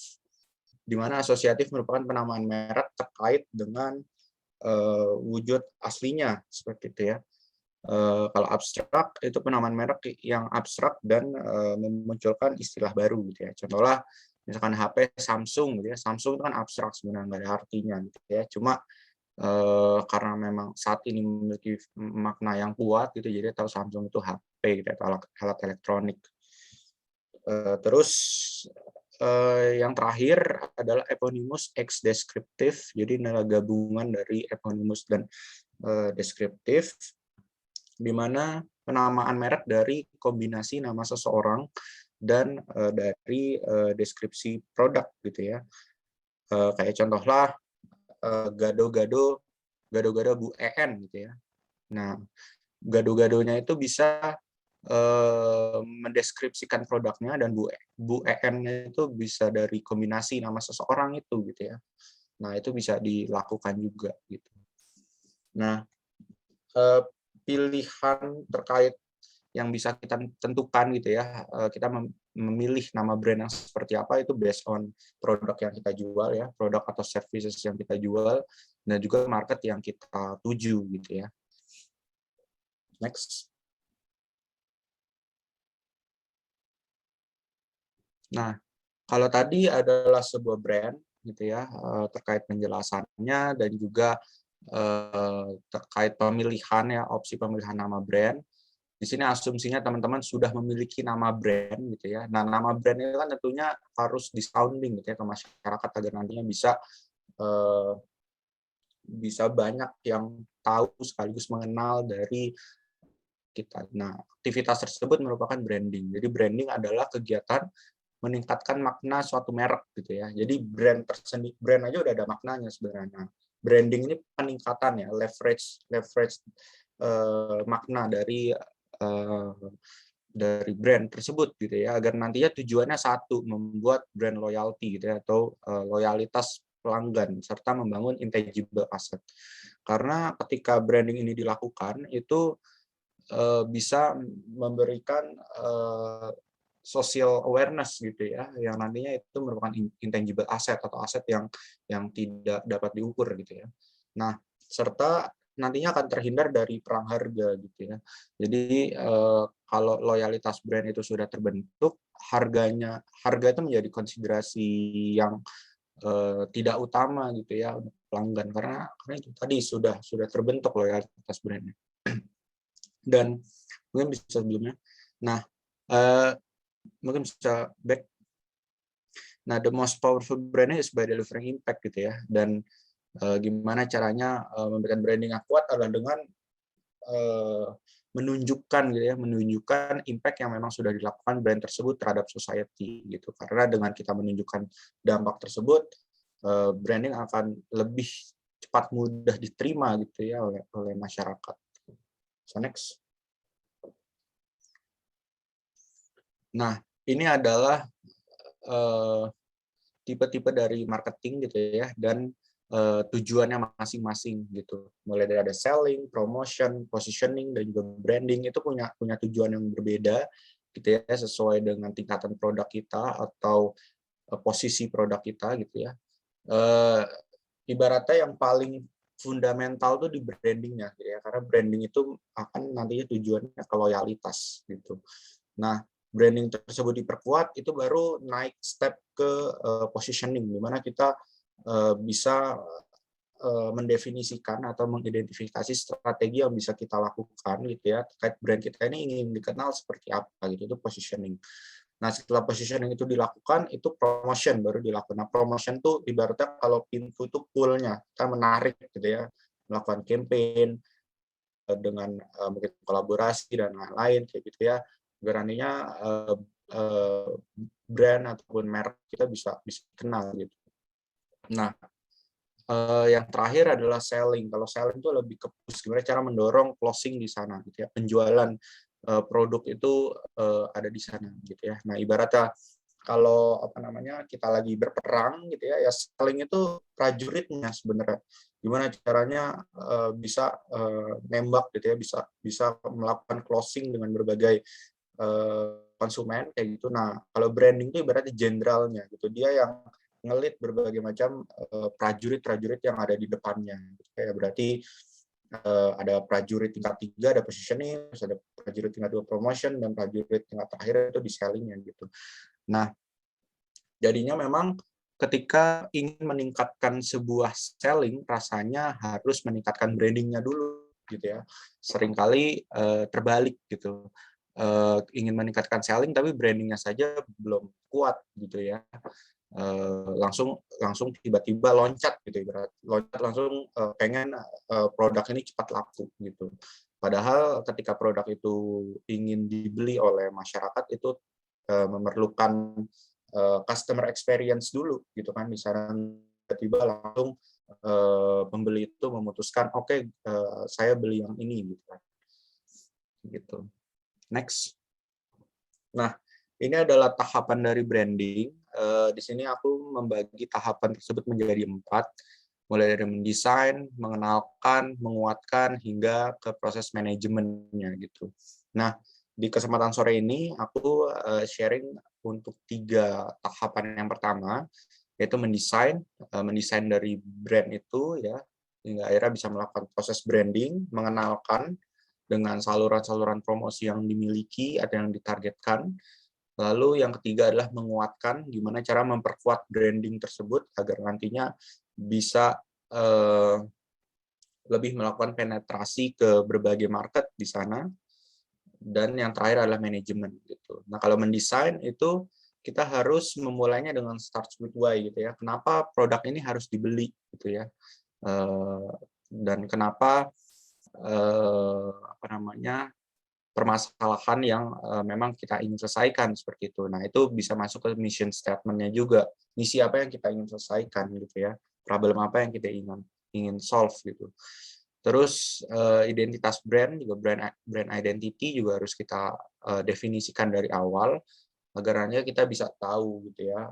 S3: di mana asosiatif merupakan penamaan merek terkait dengan wujud aslinya seperti itu ya. Kalau abstrak itu penamaan merek yang abstrak dan memunculkan istilah baru gitu ya. Contohnya misalkan HP Samsung gitu ya. Samsung itu kan abstrak sebenarnya, nggak ada artinya gitu ya. Cuma karena memang saat ini memiliki makna yang kuat gitu, jadi tahu Samsung itu HP gitu, atau alat elektronik. Terus yang terakhir adalah eponymous X descriptive, jadi adalah gabungan dari eponymous dan deskriptif, di mana penamaan merek dari kombinasi nama seseorang dan dari deskripsi produk gitu ya. Kayak contohlah gado-gado Bu EN gitu ya. Nah, gado-gadonya itu bisa mendeskripsikan produknya, dan Bu EN-nya itu bisa dari kombinasi nama seseorang itu gitu ya. Nah, itu bisa dilakukan juga gitu. Nah, pilihan terkait yang bisa kita tentukan gitu ya, kita memilih nama brand yang seperti apa itu based on produk yang kita jual ya, produk atau services yang kita jual, dan juga market yang kita tuju gitu ya. Next. Nah, kalau tadi adalah sebuah brand gitu ya, terkait penjelasannya dan juga terkait pemilihan ya, opsi pemilihan nama brand. Di sini asumsinya teman-teman sudah memiliki nama brand gitu ya. Nah, nama brand itu kan tentunya harus di-sounding gitu ya ke masyarakat agar nantinya bisa banyak yang tahu sekaligus mengenal dari kita. Nah, aktivitas tersebut merupakan branding. Jadi branding adalah kegiatan meningkatkan makna suatu merek gitu ya. Jadi brand tersendiri, brand aja udah ada maknanya sebenarnya. Branding ini peningkatan ya, leverage makna dari brand tersebut gitu ya, agar nantinya tujuannya satu, membuat brand loyalty gitu ya, atau loyalitas pelanggan, serta membangun intangible asset. Karena ketika branding ini dilakukan itu bisa memberikan social awareness gitu ya, yang nantinya itu merupakan intangible asset atau aset yang tidak dapat diukur gitu ya. Nah, serta nantinya akan terhindar dari perang harga gitu ya. Jadi kalau loyalitas brand itu sudah terbentuk, harga itu menjadi konsiderasi yang tidak utama gitu ya untuk pelanggan, karena itu tadi sudah terbentuk loyalitas brandnya. Dan mungkin bisa sebelumnya. Nah, mungkin bisa back. Nah, the most powerful brand is by delivering impact gitu ya. Dan gimana caranya memberikan branding yang kuat adalah dengan menunjukkan gitu ya, menunjukkan impact yang memang sudah dilakukan brand tersebut terhadap society gitu. Karena dengan kita menunjukkan dampak tersebut, branding akan lebih cepat mudah diterima gitu ya oleh masyarakat. So next. Nah, ini adalah tipe-tipe dari marketing gitu ya, dan tujuannya masing-masing gitu. Mulai dari ada selling, promotion, positioning, dan juga branding, itu punya tujuan yang berbeda gitu ya, sesuai dengan tingkatan produk kita atau posisi produk kita gitu ya. Ibaratnya yang paling fundamental tuh di brandingnya gitu ya, karena branding itu akan nantinya tujuannya ke loyalitas gitu. Nah, branding tersebut diperkuat, itu baru naik step ke positioning, di mana kita bisa mendefinisikan atau mengidentifikasi strategi yang bisa kita lakukan gitu ya, terkait brand kita ini ingin dikenal seperti apa gitu, itu positioning. Nah, setelah positioning itu dilakukan, itu promotion baru dilakukan. Nah, promotion tuh ibaratnya kalau pintu itu pool-nya, kita menarik gitu ya, melakukan campaign dengan mungkin kolaborasi dan lain-lain kayak gitu ya, garantinya brand ataupun merek kita bisa kenal gitu. Nah, yang terakhir adalah selling. Kalau selling itu lebih ke push, gimana cara mendorong closing di sana gitu ya, penjualan produk itu ada di sana gitu ya. Nah, ibaratnya kalau kita lagi berperang gitu ya, selling itu prajuritnya sebenarnya. Gimana caranya bisa nembak gitu ya, bisa melakukan closing dengan berbagai konsumen kayak gitu. Nah, kalau branding itu ibaratnya jenderalnya gitu. Dia yang ngelit berbagai macam prajurit-prajurit yang ada di depannya. Kayak berarti ada prajurit tingkat 3, ada positioning, terus ada prajurit tingkat 2 promotion, dan prajurit tingkat terakhir itu di sellingnya gitu. Nah, Jadinya memang ketika ingin meningkatkan sebuah selling, rasanya harus meningkatkan brandingnya dulu gitu ya. Seringkali terbalik gitu. Ingin meningkatkan selling tapi brandingnya saja belum kuat gitu ya. Langsung tiba-tiba loncat gitu ibarat loncat langsung pengen produk ini cepat laku gitu. Padahal ketika produk itu ingin dibeli oleh masyarakat itu memerlukan customer experience dulu gitu kan. Di sana tiba-tiba langsung pembeli itu memutuskan oke, saya beli yang ini gitu kan. Gitu. Next. Nah, ini adalah tahapan dari branding. Di sini aku membagi tahapan tersebut menjadi 4, mulai dari mendesain, mengenalkan, menguatkan, hingga ke proses manajemennya gitu. Nah, di kesempatan sore ini aku sharing untuk 3 tahapan. Yang pertama, yaitu mendesain dari brand itu ya, hingga akhirnya bisa melakukan proses branding, mengenalkan dengan saluran-saluran promosi yang dimiliki atau yang ditargetkan. Lalu yang ketiga adalah menguatkan, gimana cara memperkuat branding tersebut agar nantinya bisa lebih melakukan penetrasi ke berbagai market di sana. Dan yang terakhir adalah manajemen gitu. Nah, kalau mendesain itu kita harus memulainya dengan start with why gitu ya. Kenapa produk ini harus dibeli gitu ya. Dan kenapa permasalahan yang memang kita ingin selesaikan seperti itu. Nah, itu bisa masuk ke mission statement-nya juga. Misi apa yang kita ingin selesaikan gitu ya. Problem apa yang kita ingin solve gitu. Terus identitas brand juga brand identity juga harus kita definisikan dari awal agar nanti kita bisa tahu gitu ya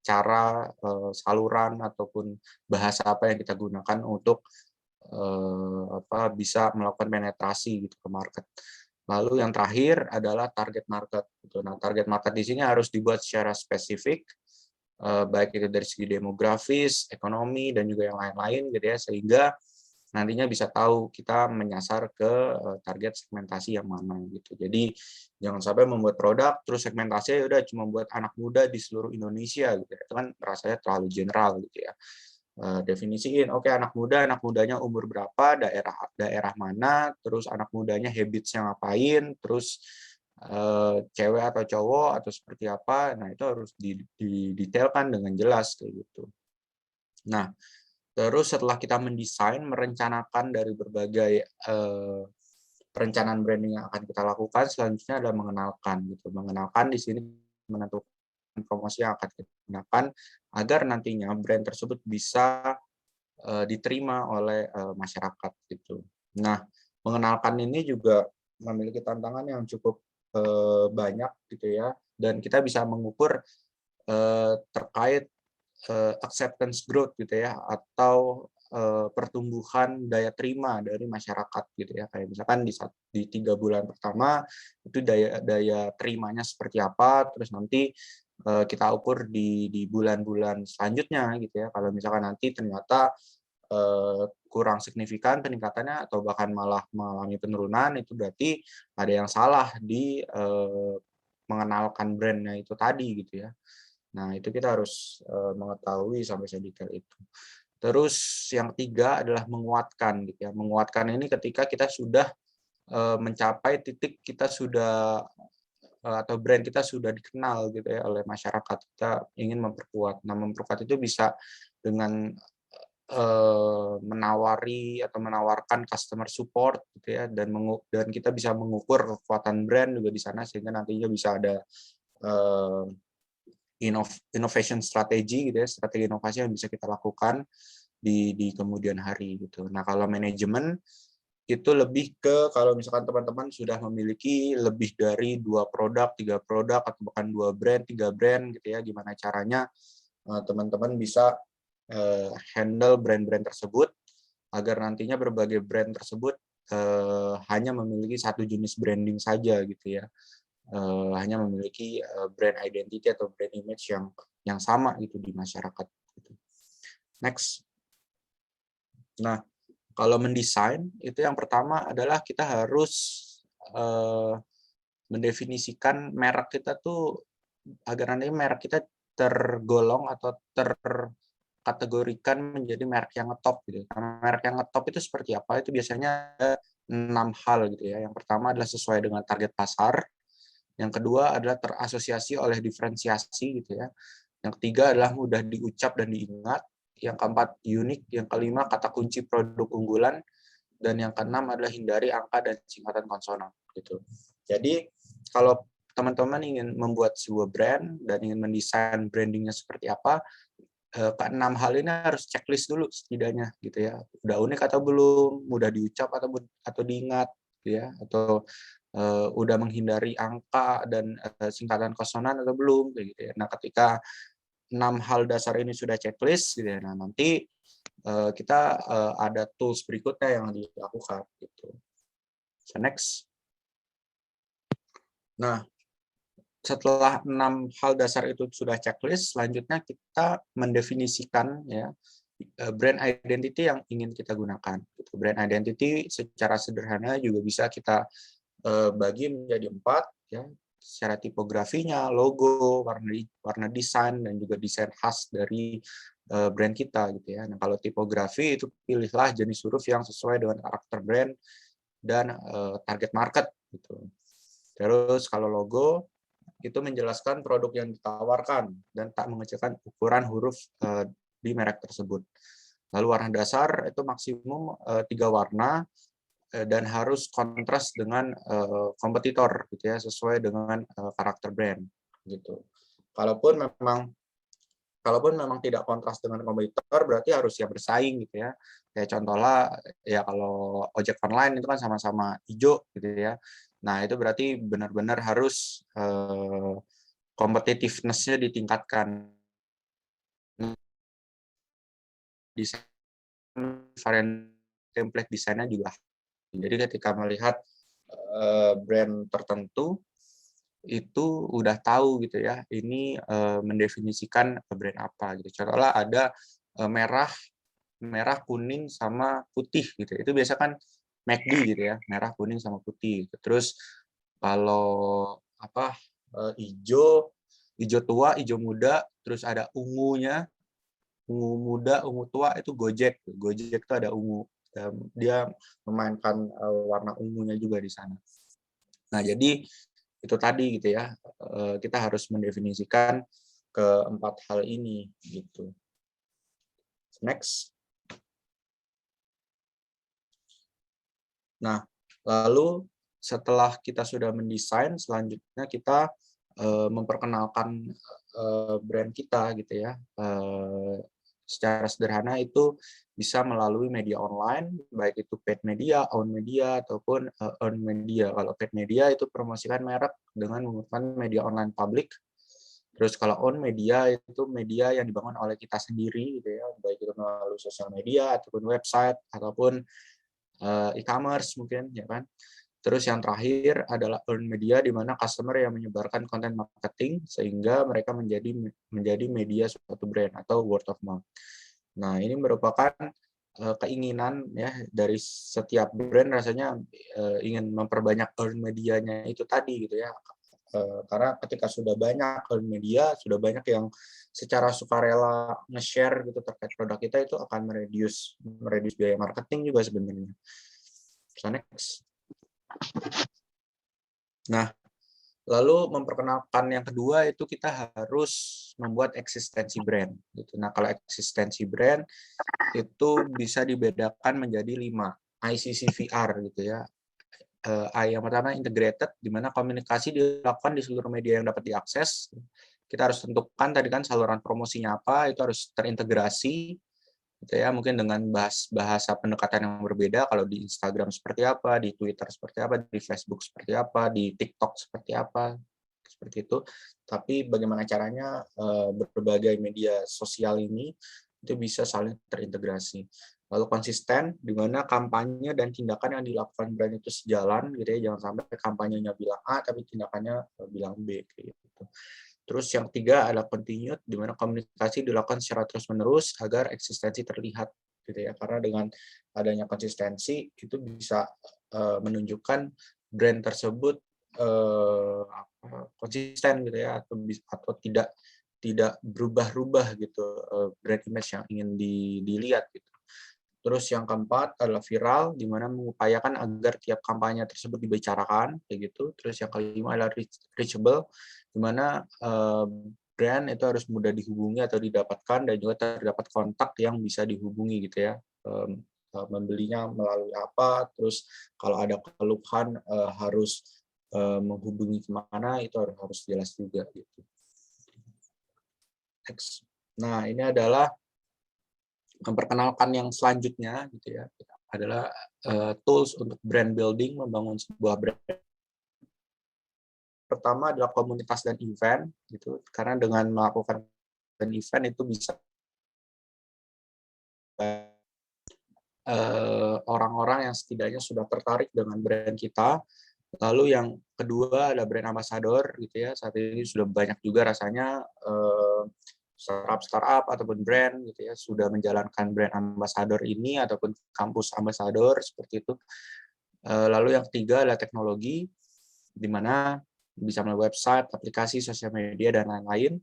S3: cara saluran ataupun bahasa apa yang kita gunakan untuk bisa melakukan penetrasi gitu ke market. Lalu yang terakhir adalah target market. Gitu. Nah, target market di sini harus dibuat secara spesifik, baik itu dari segi demografis, ekonomi, dan juga yang lain-lain gitu ya, sehingga nantinya bisa tahu kita menyasar ke target segmentasi yang mana gitu. Jadi jangan sampai membuat produk terus segmentasinya udah cuma buat anak muda di seluruh Indonesia gitu ya. Itu kan rasanya terlalu general gitu ya. Definisiin oke, anak mudanya umur berapa, daerah mana, terus anak mudanya habits-nya ngapain, terus cewek atau cowok atau seperti apa. Nah, itu harus didetailkan dengan jelas kayak gitu. Nah, terus setelah kita mendesain, merencanakan dari berbagai perencanaan branding yang akan kita lakukan, selanjutnya adalah mengenalkan gitu. Mengenalkan di sini menentukan promosi yang akan kita gunakan agar nantinya brand tersebut bisa diterima oleh masyarakat gitu. Nah, mengenalkan ini juga memiliki tantangan yang cukup banyak gitu ya, dan kita bisa mengukur terkait acceptance growth gitu ya, atau pertumbuhan daya terima dari masyarakat gitu ya. Kayak misalkan di 3 bulan pertama itu daya terimanya seperti apa, terus nanti kita ukur di bulan-bulan selanjutnya gitu ya. Kalau misalkan nanti ternyata kurang signifikan peningkatannya atau bahkan malah mengalami penurunan, itu berarti ada yang salah di mengenalkan brandnya itu tadi gitu ya. Nah, itu kita harus mengetahui sampai sedetail itu. Terus yang ketiga adalah menguatkan gitu ya. Menguatkan ini ketika kita sudah mencapai titik kita sudah atau brand kita sudah dikenal gitu ya oleh masyarakat. Kita ingin memperkuat. Nah, memperkuat itu bisa dengan menawari atau menawarkan customer support gitu ya, dan kita bisa mengukur kekuatan brand juga di sana sehingga nantinya bisa ada innovation strategi gitu ya, strategi inovasi yang bisa kita lakukan di kemudian hari gitu. Nah, kalau manajemen itu lebih ke kalau misalkan teman-teman sudah memiliki lebih dari 2 produk, 3 produk, atau bahkan 2 brand, 3 brand gitu ya, gimana caranya teman-teman bisa handle brand-brand tersebut agar nantinya berbagai brand tersebut hanya memiliki satu jenis branding saja gitu ya. Hanya memiliki brand identity atau brand image yang sama gitu di masyarakat gitu. Next. Nah, kalau mendesain itu yang pertama adalah kita harus mendefinisikan merek kita tuh agar nanti merek kita tergolong atau terkategorikan menjadi merek yang ngetop gitu. Nah, merek yang ngetop itu seperti apa? Itu biasanya ada 6 hal gitu ya. Yang pertama adalah sesuai dengan target pasar. Yang kedua adalah terasosiasi oleh diferensiasi gitu ya. Yang ketiga adalah mudah diucap dan diingat. Yang keempat unik. Yang kelima kata kunci produk unggulan. Dan yang keenam adalah hindari angka dan singkatan konsonan gitu. Jadi kalau teman-teman ingin membuat sebuah brand dan ingin mendesain brandingnya seperti apa, keenam hal ini harus checklist dulu setidaknya gitu ya. Udah unik atau belum, mudah diucap atau diingat gitu ya, atau udah menghindari angka dan singkatan konsonan atau belum gitu ya. Nah, ketika 6 hal dasar ini sudah checklist gitu ya. Nah, nanti kita ada tools berikutnya yang dilakukan gitu. So next. Nah, setelah 6 hal dasar itu sudah checklist, selanjutnya kita mendefinisikan ya brand identity yang ingin kita gunakan. Brand identity secara sederhana juga bisa kita bagi menjadi 4 ya, secara tipografinya, logo, warna desain dan juga desain khas dari brand kita gitu ya. Nah, kalau tipografi itu pilihlah jenis huruf yang sesuai dengan karakter brand dan target market gitu. Terus kalau logo itu menjelaskan produk yang ditawarkan dan tak mengecilkan ukuran huruf di merek tersebut. Lalu warna dasar itu maksimum 3 warna dan harus kontras dengan kompetitor gitu ya, sesuai dengan karakter brand gitu. Kalaupun memang tidak kontras dengan kompetitor, berarti harus siap bersaing gitu ya. Kayak contohnya ya kalau ojek online itu kan sama-sama hijau gitu ya. Nah, itu berarti benar-benar harus competitiveness-nya ditingkatkan. Desain varian template desainnya juga. Jadi ketika melihat brand tertentu itu udah tahu gitu ya, ini mendefinisikan brand apa gitu. Contohnya ada merah, kuning sama putih gitu. Itu biasa kan McD gitu ya, merah, kuning sama putih. Terus kalau hijau tua, hijau muda, terus ada ungunya, ungu muda, ungu tua itu Gojek. Gojek itu ada ungu. Dia memainkan warna ungunya juga di sana. Nah, jadi itu tadi gitu ya. Kita harus mendefinisikan keempat hal ini gitu. Next. Nah, lalu setelah kita sudah mendesain, selanjutnya kita memperkenalkan brand kita gitu ya. Secara sederhana itu bisa melalui media online, baik itu paid media, own media, ataupun earned media. Kalau paid media itu promosikan merek dengan menggunakan media online publik. Terus kalau own media itu media yang dibangun oleh kita sendiri gitu ya, baik itu melalui sosial media ataupun website ataupun e-commerce mungkin ya kan. Terus yang terakhir adalah earned media, di mana customer yang menyebarkan konten marketing sehingga mereka menjadi media suatu brand atau word of mouth. Nah, ini merupakan keinginan ya dari setiap brand, rasanya ingin memperbanyak earned medianya itu tadi gitu ya. Karena ketika sudah banyak earned media, sudah banyak yang secara sukarela nge-share gitu terkait produk kita, itu akan mereduce biaya marketing juga sebenarnya. So next. Nah, lalu memperkenalkan yang kedua itu kita harus membuat eksistensi brand. Gitu. Nah, kalau eksistensi brand itu bisa dibedakan menjadi 5 ICCVR gitu ya. Yang pertama integrated, di mana komunikasi dilakukan di seluruh media yang dapat diakses. Kita harus tentukan tadi kan saluran promosinya apa, itu harus terintegrasi. Gitu ya, mungkin dengan bahasa pendekatan yang berbeda, kalau di Instagram seperti apa, di Twitter seperti apa, di Facebook seperti apa, di TikTok seperti apa, seperti itu. Tapi bagaimana caranya berbagai media sosial ini itu bisa saling terintegrasi. Lalu konsisten, di mana kampanye dan tindakan yang dilakukan brand itu sejalan, gitu ya, jangan sampai kampanyenya bilang A tapi tindakannya bilang B, gitu. Terus yang ketiga adalah continued, di mana komunikasi dilakukan secara terus-menerus agar eksistensi terlihat, gitu ya. Karena dengan adanya konsistensi itu bisa menunjukkan brand tersebut konsisten, gitu ya, atau tidak berubah-ubah gitu brand image yang ingin dilihat gitu. Terus yang keempat adalah viral, di mana mengupayakan agar tiap kampanye tersebut dibicarakan, kayak gitu. Terus yang kelima adalah reachable, di mana brand itu harus mudah dihubungi atau didapatkan dan juga terdapat kontak yang bisa dihubungi gitu ya. Membelinya melalui apa, terus kalau ada keluhan harus menghubungi kemana, itu harus jelas juga gitu. Next. Nah, ini adalah memperkenalkan yang selanjutnya gitu ya, adalah tools untuk brand building, membangun sebuah brand. Pertama adalah komunitas dan event gitu, karena dengan melakukan event itu bisa orang-orang yang setidaknya sudah tertarik dengan brand kita. Lalu yang kedua ada brand ambassador gitu ya, saat ini sudah banyak juga rasanya startup ataupun brand gitu ya sudah menjalankan brand ambassador ini ataupun kampus ambassador seperti itu. Lalu yang ketiga adalah teknologi, di mana bisa melalui website, aplikasi, sosial media dan lain-lain.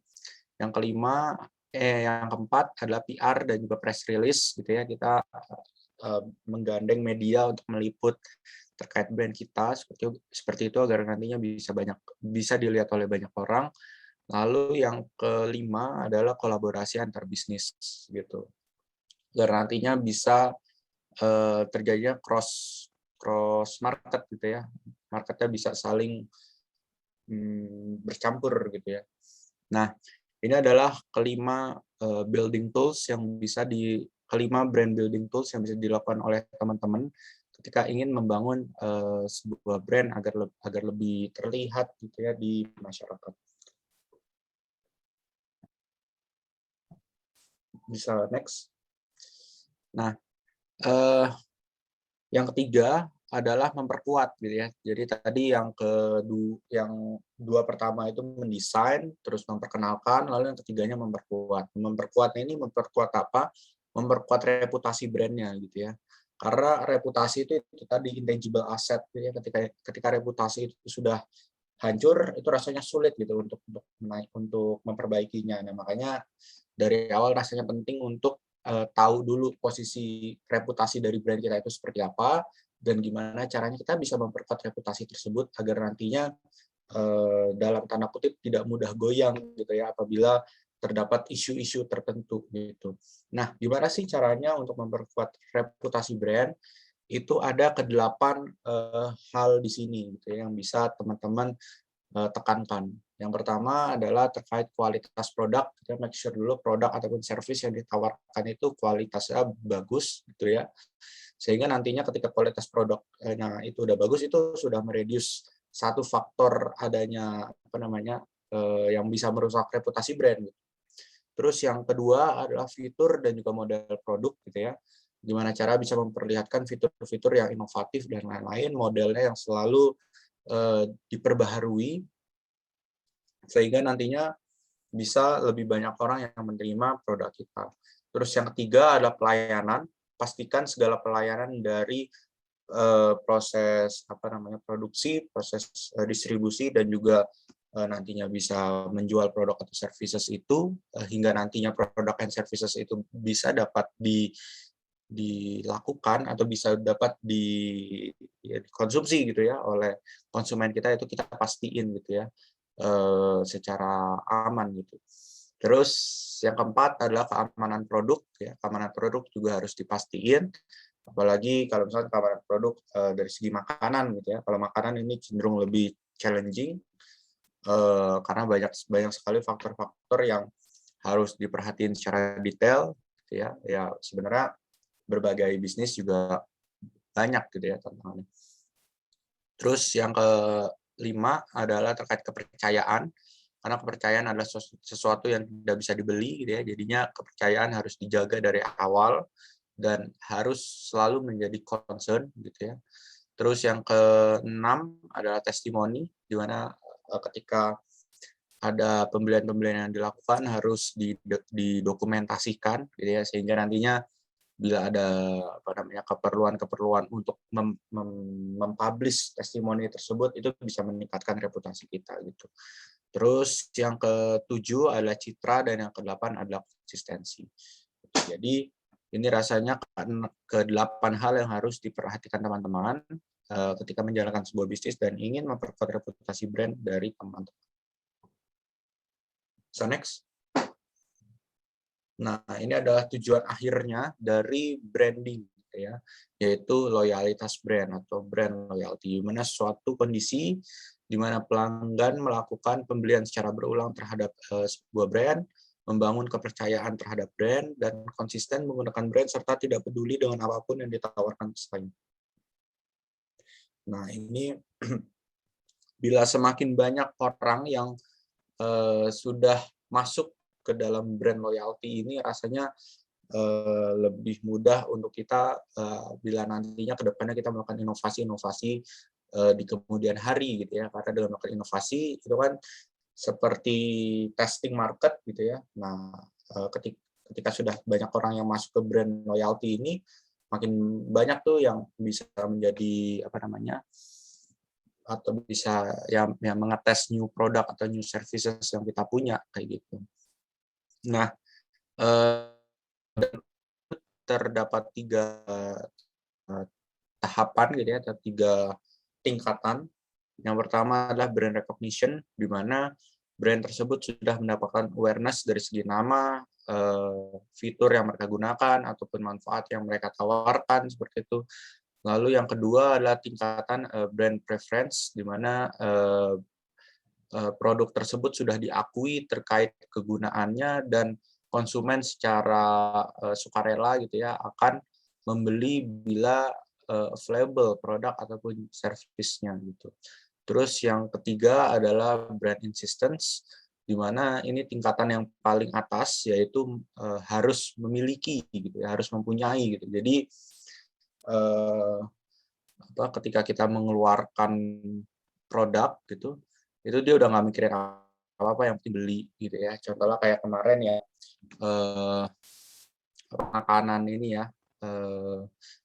S3: Yang kelima, yang keempat adalah PR dan juga press release gitu ya. Kita menggandeng media untuk meliput terkait brand kita seperti itu agar nantinya bisa dilihat oleh banyak orang. Lalu yang kelima adalah kolaborasi antar bisnis gitu. Agar nantinya bisa terjadinya cross market gitu ya. Marketnya bisa saling bercampur gitu ya. Nah, ini adalah kelima building tools yang bisa kelima brand building tools yang bisa dilakukan oleh teman-teman ketika ingin membangun sebuah brand agar lebih terlihat gitu ya di masyarakat. Bisa next. Nah, yang ketiga adalah memperkuat gitu ya. Jadi tadi yang dua pertama itu mendesain, terus memperkenalkan, lalu yang ketiganya memperkuat. Memperkuatnya ini memperkuat apa? Memperkuat reputasi brandnya gitu ya. Karena reputasi itu tadi intangible asset gitu ya. Ketika reputasi itu sudah hancur, itu rasanya sulit gitu untuk memperbaikinya. Nah, makanya dari awal rasanya penting untuk tahu dulu posisi reputasi dari brand kita itu seperti apa dan gimana caranya kita bisa memperkuat reputasi tersebut agar nantinya dalam tanda kutip tidak mudah goyang gitu ya apabila terdapat isu-isu tertentu gitu. Nah, gimana sih caranya untuk memperkuat reputasi brand? Itu ada ke-8 hal di sini gitu ya, yang bisa teman-teman tekankan. Yang pertama adalah terkait kualitas produk. Kita make sure dulu produk ataupun service yang ditawarkan itu kualitasnya bagus gitu ya. Sehingga nantinya ketika kualitas produk itu udah bagus, itu sudah mereduce satu faktor adanya yang bisa merusak reputasi brand. Terus yang kedua adalah fitur dan juga model produk gitu ya. Gimana cara bisa memperlihatkan fitur-fitur yang inovatif dan lain-lain, modelnya yang selalu diperbaharui sehingga nantinya bisa lebih banyak orang yang menerima produk kita. Terus yang ketiga adalah pelayanan. Pastikan segala pelayanan dari proses produksi, proses distribusi dan juga nantinya bisa menjual produk atau services itu hingga nantinya produk and services itu bisa dapat dilakukan atau bisa dapat dikonsumsi gitu ya oleh konsumen kita, itu kita pastiin gitu ya secara aman gitu. Terus yang keempat adalah keamanan produk ya. Keamanan produk juga harus dipastiin, apalagi kalau misalnya keamanan produk dari segi makanan gitu ya. Kalau makanan ini cenderung lebih challenging karena banyak sekali faktor-faktor yang harus diperhatiin secara detail gitu ya. Ya sebenarnya berbagai bisnis juga banyak gitu ya tantangannya. Terus yang kelima adalah terkait kepercayaan, karena kepercayaan adalah sesuatu yang tidak bisa dibeli gitu ya. Jadinya kepercayaan harus dijaga dari awal dan harus selalu menjadi concern gitu ya. Terus yang keenam adalah testimoni, di mana ketika ada pembelian-pembelian yang dilakukan harus didokumentasikan gitu ya, sehingga nantinya bila ada keperluan untuk mempublish testimoni tersebut, itu bisa meningkatkan reputasi kita gitu. Terus yang ke-7 adalah citra dan yang ke-8 adalah konsistensi. Jadi ini rasanya ke-8 hal yang harus diperhatikan teman-teman ketika menjalankan sebuah bisnis dan ingin memperkuat reputasi brand dari teman-teman. So next. Nah, ini adalah tujuan akhirnya dari branding, gitu ya, yaitu loyalitas brand atau brand loyalty, di mana suatu kondisi di mana pelanggan melakukan pembelian secara berulang terhadap sebuah brand, membangun kepercayaan terhadap brand, dan konsisten menggunakan brand serta tidak peduli dengan apapun yang ditawarkan pesaing. Nah, ini bila semakin banyak orang yang sudah masuk ke dalam brand loyalty ini, rasanya lebih mudah untuk kita bila nantinya ke depannya kita melakukan inovasi-inovasi di kemudian hari gitu ya. Karena dengan melakukan inovasi itu kan seperti testing market gitu ya. Nah, ketika sudah banyak orang yang masuk ke brand loyalty ini, makin banyak tuh yang bisa menjadi apa namanya, atau bisa yang mengetes new product atau new services yang kita punya kayak gitu. Nah, terdapat 3 tahapan gitu ya, atau 3 tingkatan. Yang pertama adalah brand recognition, di mana brand tersebut sudah mendapatkan awareness dari segi nama, fitur yang mereka gunakan, ataupun manfaat yang mereka tawarkan, seperti itu. Lalu yang kedua adalah tingkatan brand preference, di mana produk tersebut sudah diakui terkait kegunaannya dan konsumen secara sukarela gitu ya akan membeli bila available produk ataupun servisnya gitu. Terus yang ketiga adalah brand insistence, di mana ini tingkatan yang paling atas, yaitu harus memiliki gitu ya, harus mempunyai gitu. Jadi ketika kita mengeluarkan produk gitu, itu dia udah nggak mikirin apa-apa, yang penting beli gitu ya. Contohnya kayak kemarin ya, makanan ini ya,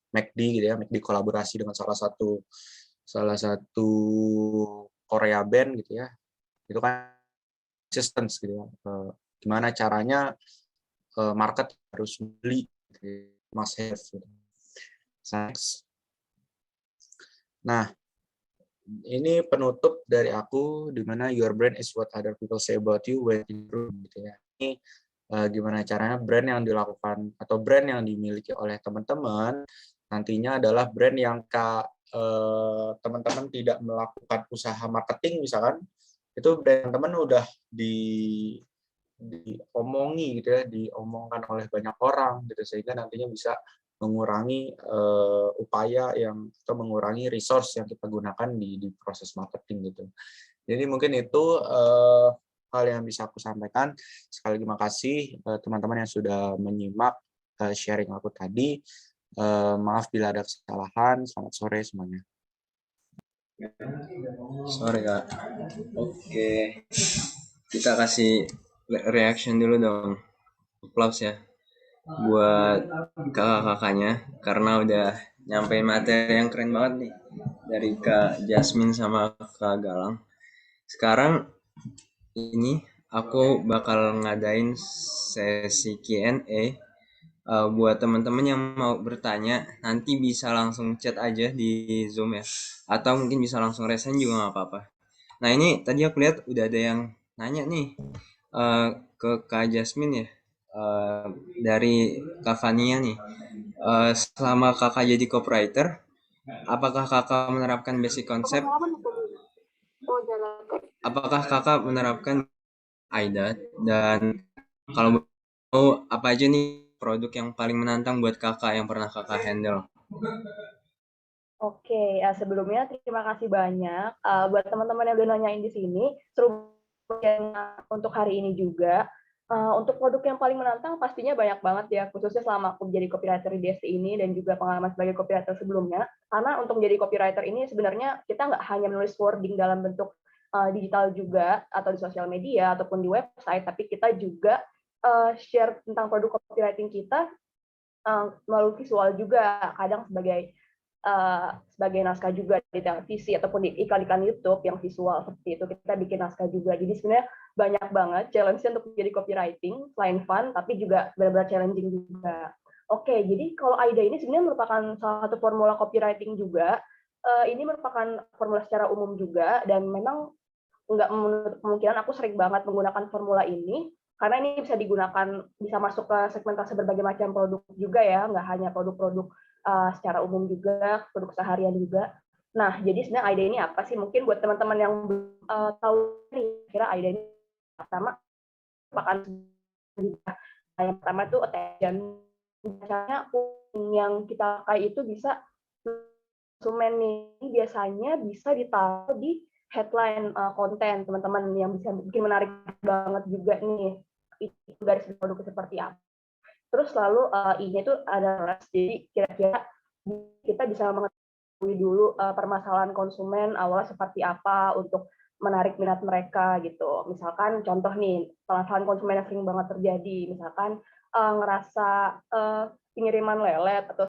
S3: McD gitu ya, McD kolaborasi dengan salah satu Korea band gitu ya, itu kan resistance gitu ya, gimana caranya market harus beli gitu, must have gitu. Nah, ini penutup dari aku, di mana your brand is what other people say about you when you grow gitu ya. Ini gimana caranya brand yang dilakukan atau brand yang dimiliki oleh teman-teman nantinya adalah brand yang teman-teman tidak melakukan usaha marketing misalkan, itu brand teman udah diomongi gitu ya, diomongkan oleh banyak orang gitu, sehingga nantinya bisa mengurangi upaya yang atau mengurangi resource yang kita gunakan di proses marketing gitu. Jadi mungkin itu hal yang bisa aku sampaikan. Sekali lagi terima kasih teman-teman yang sudah menyimak sharing aku tadi. Maaf bila ada kesalahan. Selamat sore semuanya.
S2: Sore Kak. Oke, kita kasih reaction dulu dong. Applause ya buat kakak-kakaknya karena udah nyampein materi yang keren banget nih dari Kak Jasmine sama Kak Galang. Sekarang ini aku bakal ngadain sesi Q&A buat teman-teman yang mau bertanya. Nanti bisa langsung chat aja di Zoom ya, atau mungkin bisa langsung resign juga nggak apa-apa. Nah, ini tadi aku lihat udah ada yang nanya nih ke Kak Jasmine ya, dari Kak Fania nih. Selama kakak jadi copywriter, apakah kakak menerapkan basic konsep? Apakah kakak menerapkan AIDA? Dan kalau mau, apa aja nih produk yang paling menantang buat kakak yang pernah kakak handle?
S1: Oke, sebelumnya terima kasih banyak buat teman-teman yang udah nanyain di sini. Seru untuk hari ini juga. Untuk produk yang paling menantang pastinya banyak banget ya, khususnya selama aku menjadi copywriter di DST ini dan juga pengalaman sebagai copywriter sebelumnya. Karena untuk menjadi copywriter ini sebenarnya kita nggak hanya menulis wording dalam bentuk digital juga atau di sosial media ataupun di website, tapi kita juga share tentang produk copywriting kita melalui visual juga, kadang sebagai sebagai naskah juga di televisi ataupun di iklan-iklan YouTube yang visual seperti itu, kita bikin naskah juga. Jadi sebenarnya banyak banget challenge-nya untuk menjadi copywriting, selain fun tapi juga benar-benar challenging juga. Oke, jadi kalau AIDA ini sebenarnya merupakan salah satu formula copywriting juga. Ini merupakan formula secara umum juga, dan memang nggak menutup kemungkinan aku sering banget menggunakan formula ini, karena ini bisa digunakan, bisa masuk ke segmentasi berbagai macam produk juga ya, nggak hanya produk-produk secara umum juga, produk seharian juga. Nah, jadi sebenarnya AIDA ini apa sih? Mungkin buat teman-teman yang belum tahu nih, kira AIDA ini pertama merupakan yang pertama itu attention. Biasanya yang kita pakai itu bisa konsumen nih, biasanya bisa ditaruh di headline konten teman-teman, yang bisa bikin menarik banget juga nih, itu garis produk seperti apa. Terus lalu I-nya itu ada trust, jadi kira-kira kita bisa mengetahui dulu permasalahan konsumen awalnya seperti apa untuk menarik minat mereka gitu. Misalkan contoh nih, permasalahan konsumen yang sering banget terjadi, misalkan ngerasa pengiriman lelet atau